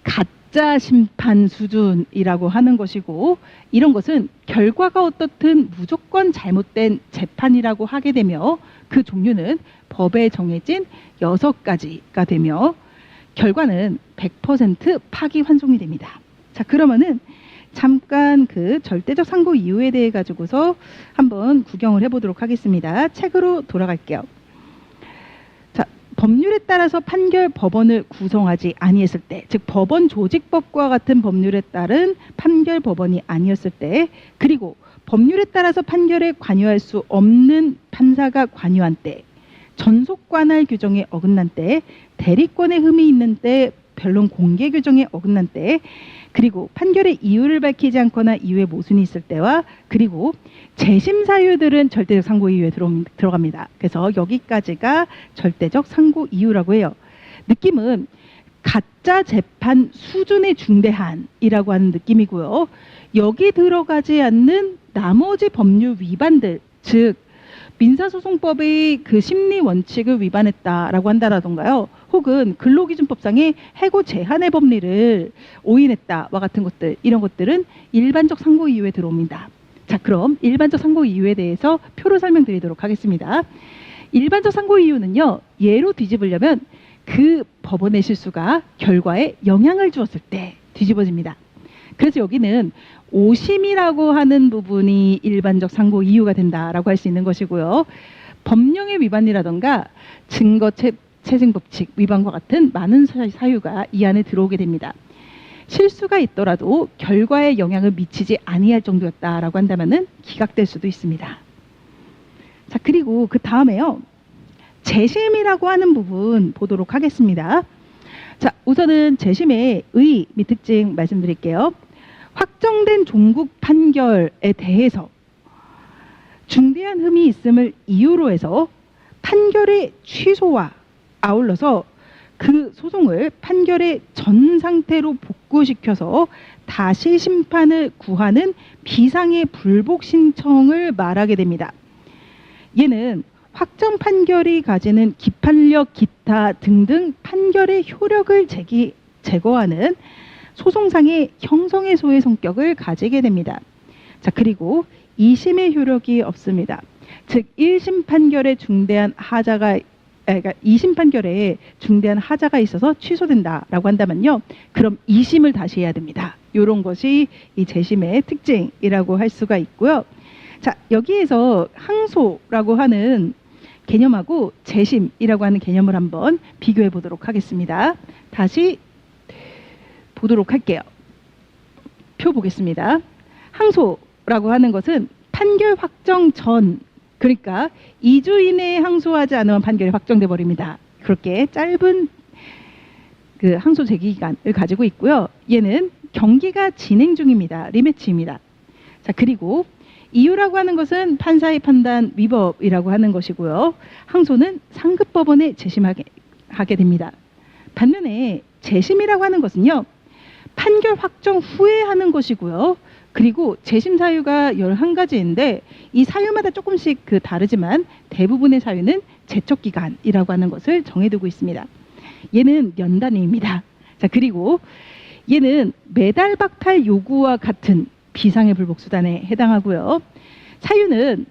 가짜 심판 수준이라고 하는 것이고 이런 것은 결과가 어떻든 무조건 잘못된 재판이라고 하게 되며 그 종류는 법에 정해진 6가지가 되며 결과는 100% 파기환송이 됩니다. 자, 그러면은 잠깐 그 절대적 상고 이유에 대해 가지고서 한번 구경을 해보도록 하겠습니다. 책으로 돌아갈게요. 자, 법률에 따라서 판결 법원을 구성하지 아니했을 때, 즉 법원 조직법과 같은 법률에 따른 판결 법원이 아니었을 때, 그리고 법률에 따라서 판결에 관여할 수 없는 판사가 관여한 때, 전속 관할 규정에 어긋난 때, 대리권에 흠이 있는 때, 변론 공개 규정에 어긋난 때, 그리고 판결의 이유를 밝히지 않거나 이유에 모순이 있을 때와 그리고 재심 사유들은 절대적 상고 이유에 들어갑니다. 그래서 여기까지가 절대적 상고 이유라고 해요. 느낌은 가짜 재판 수준의 중대한이라고 하는 느낌이고요. 여기 들어가지 않는 나머지 법률 위반들, 즉 민사소송법의 그 심리 원칙을 위반했다라고 한다라던가요. 혹은 근로기준법상의 해고 제한의 법리를 오인했다와 같은 것들, 이런 것들은 일반적 상고 이유에 들어옵니다. 자, 그럼 일반적 상고 이유에 대해서 표로 설명드리도록 하겠습니다. 일반적 상고 이유는요. 예로 뒤집으려면 그 법원의 실수가 결과에 영향을 주었을 때 뒤집어집니다. 그래서 여기는 오심이라고 하는 부분이 일반적 상고 이유가 된다라고 할 수 있는 것이고요. 법령의 위반이라던가 증거 채증 법칙 위반과 같은 많은 사유가 이 안에 들어오게 됩니다. 실수가 있더라도 결과에 영향을 미치지 아니할 정도였다라고 한다면은 기각될 수도 있습니다. 자, 그리고 그 다음에요. 재심이라고 하는 부분 보도록 하겠습니다. 자, 우선은 재심의 의의 및 특징 말씀드릴게요. 확정된 종국 판결에 대해서 중대한 흠이 있음을 이유로 해서 판결의 취소와 아울러서 그 소송을 판결의 전 상태로 복구시켜서 다시 심판을 구하는 비상의 불복 신청을 말하게 됩니다. 얘는 확정 판결이 가지는 기판력 기타 등등 판결의 효력을 제거하는 소송상의 형성해소의 성격을 가지게 됩니다. 자, 그리고 2심의 효력이 없습니다. 즉 1심 판결에 중대한 하자가 그러니까 2심 판결에 중대한 하자가 있어서 취소된다라고 한다면요. 그럼 2심을 다시 해야 됩니다. 이런 것이 이 재심의 특징이라고 할 수가 있고요. 자, 여기에서 항소라고 하는 개념하고 재심이라고 하는 개념을 한번 비교해 보도록 하겠습니다. 다시 보도록 할게요. 표 보겠습니다. 항소라고 하는 것은 판결 확정 전, 그러니까 2주 이내에 항소하지 않으면 판결이 확정돼 버립니다. 그렇게 짧은 그 항소 제기 기간을 가지고 있고요. 얘는 경기가 진행 중입니다. 리매치입니다. 자, 그리고 이유라고 하는 것은 판사의 판단 위법이라고 하는 것이고요. 항소는 상급 법원에 재심하게 됩니다. 반면에 재심이라고 하는 것은요, 판결 확정 후에 하는 것이고요. 그리고 재심 사유가 11가지인데 이 사유마다 조금씩 다르지만 대부분의 사유는 제척 기간이라고 하는 것을 정해두고 있습니다. 얘는 연 단위입니다. 자, 그리고 얘는 매달 박탈 요구와 같은 비상해 불복 수단에 해당하고요. 사유는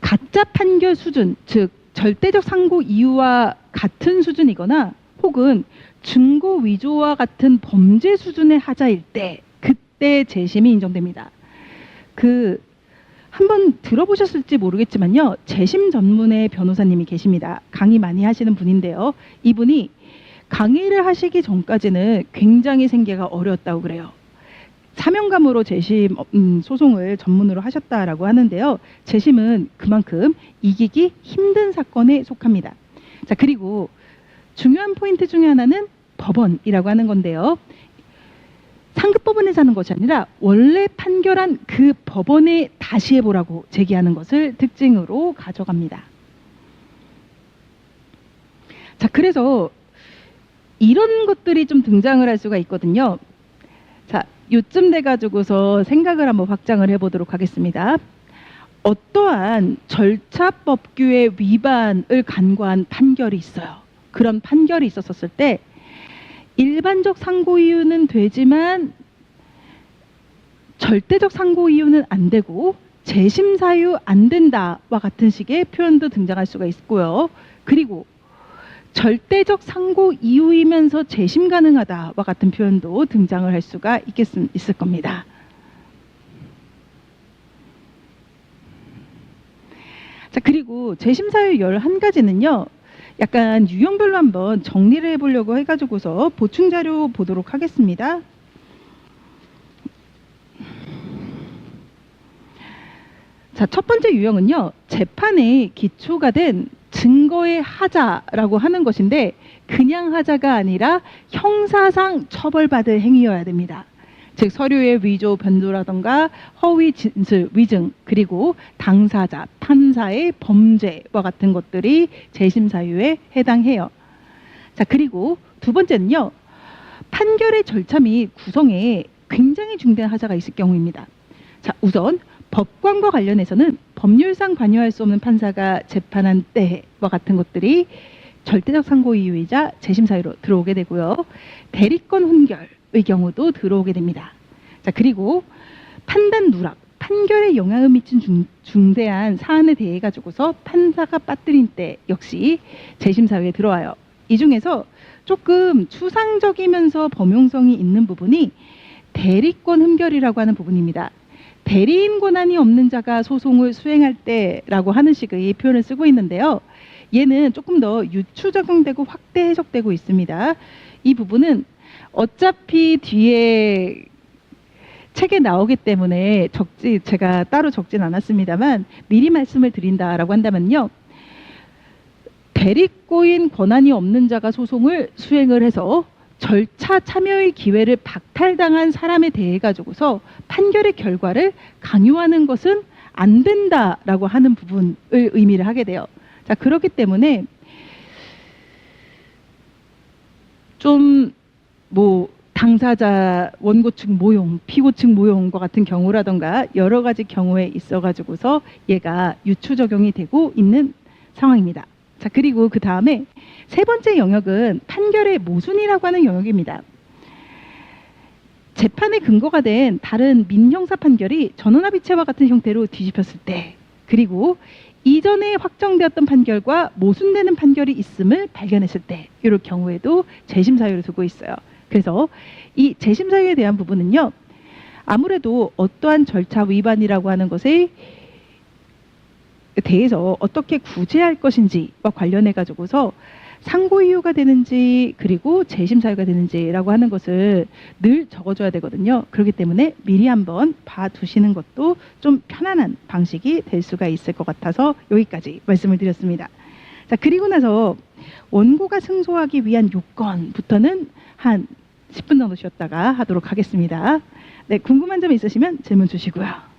가짜 판결 수준, 즉 절대적 상고 이유와 같은 수준이거나 혹은 증거 위조와 같은 범죄 수준의 하자일 때, 그때 재심이 인정됩니다. 한번 들어보셨을지 모르겠지만요, 재심 전문의 변호사님이 계십니다. 강의 많이 하시는 분인데요. 이분이 강의를 하시기 전까지는 굉장히 생계가 어려웠다고 그래요. 사명감으로 재심 소송을 전문으로 하셨다라고 하는데요. 재심은 그만큼 이기기 힘든 사건에 속합니다. 자, 그리고 중요한 포인트 중에 하나는 법원이라고 하는 건데요. 상급 법원에 사는 것이 아니라 원래 판결한 그 법원에 다시 해보라고 제기하는 것을 특징으로 가져갑니다. 자, 그래서 이런 것들이 좀 등장을 할 수가 있거든요. 자, 요쯤 돼가지고서 생각을 한번 확장을 해보도록 하겠습니다. 어떠한 절차법규의 위반을 간과한 판결이 있어요. 그런 판결이 있었을 때 일반적 상고 이유는 되지만 절대적 상고 이유는 안 되고 재심 사유 안 된다와 같은 식의 표현도 등장할 수가 있고요. 그리고 절대적 상고 이유이면서 재심 가능하다와 같은 표현도 등장을 할 수가 있을 겁니다. 자, 그리고 재심 사유 11가지는요. 약간 유형별로 한번 정리를 해보려고 해가지고서 보충 자료 보도록 하겠습니다. 자, 첫 번째 유형은요, 재판의 기초가 된 증거의 하자라고 하는 것인데 그냥 하자가 아니라 형사상 처벌받을 행위여야 됩니다. 즉 서류의 위조, 변조라던가 허위 진술, 위증, 그리고 당사자, 판사의 범죄와 같은 것들이 재심 사유에 해당해요. 자, 그리고 두 번째는요, 판결의 절차 및 구성에 굉장히 중대한 하자가 있을 경우입니다. 자, 우선 법관과 관련해서는 법률상 관여할 수 없는 판사가 재판한 때와 같은 것들이 절대적 상고 이유이자 재심 사유로 들어오게 되고요. 대리권 훈결의 경우도 들어오게 됩니다. 자, 그리고 판단 누락, 판결에 영향을 미친 중대한 사안에 대해 가지고서 판사가 빠뜨린 때 역시 재심 사유에 들어와요. 이 중에서 조금 추상적이면서 범용성이 있는 부분이 대리권 훈결이라고 하는 부분입니다. 대리인 권한이 없는 자가 소송을 수행할 때라고 하는 식의 표현을 쓰고 있는데요. 얘는 조금 더 유추 적용되고 확대 해석되고 있습니다. 이 부분은 어차피 뒤에 책에 나오기 때문에 제가 따로 적진 않았습니다만 미리 말씀을 드린다라고 한다면요. 대리권인 권한이 없는 자가 소송을 수행을 해서 절차 참여의 기회를 박탈당한 사람에 대해 가지고서 판결의 결과를 강요하는 것은 안 된다라고 하는 부분을 의미를 하게 돼요. 자, 그렇기 때문에 좀 당사자 원고 측 모용, 피고 측 모용과 같은 경우라던가 여러 가지 경우에 있어 가지고서 얘가 유추 적용이 되고 있는 상황입니다. 자, 그리고 그 다음에 세 번째 영역은 판결의 모순이라고 하는 영역입니다. 재판의 근거가 된 다른 민형사 판결이 전원합의체와 같은 형태로 뒤집혔을 때, 그리고 이전에 확정되었던 판결과 모순되는 판결이 있음을 발견했을 때, 이런 경우에도 재심 사유를 두고 있어요. 그래서 이 재심 사유에 대한 부분은요, 아무래도 어떠한 절차 위반이라고 하는 것에 대해서 어떻게 구제할 것인지와 관련해 가지고서 상고 이유가 되는지 그리고 재심 사유가 되는지라고 하는 것을 늘 적어줘야 되거든요. 그렇기 때문에 미리 한번 봐두시는 것도 좀 편안한 방식이 될 수가 있을 것 같아서 여기까지 말씀을 드렸습니다. 자, 그리고 나서 원고가 승소하기 위한 요건부터는 한 10분 정도 쉬었다가 하도록 하겠습니다. 네, 궁금한 점 있으시면 질문 주시고요.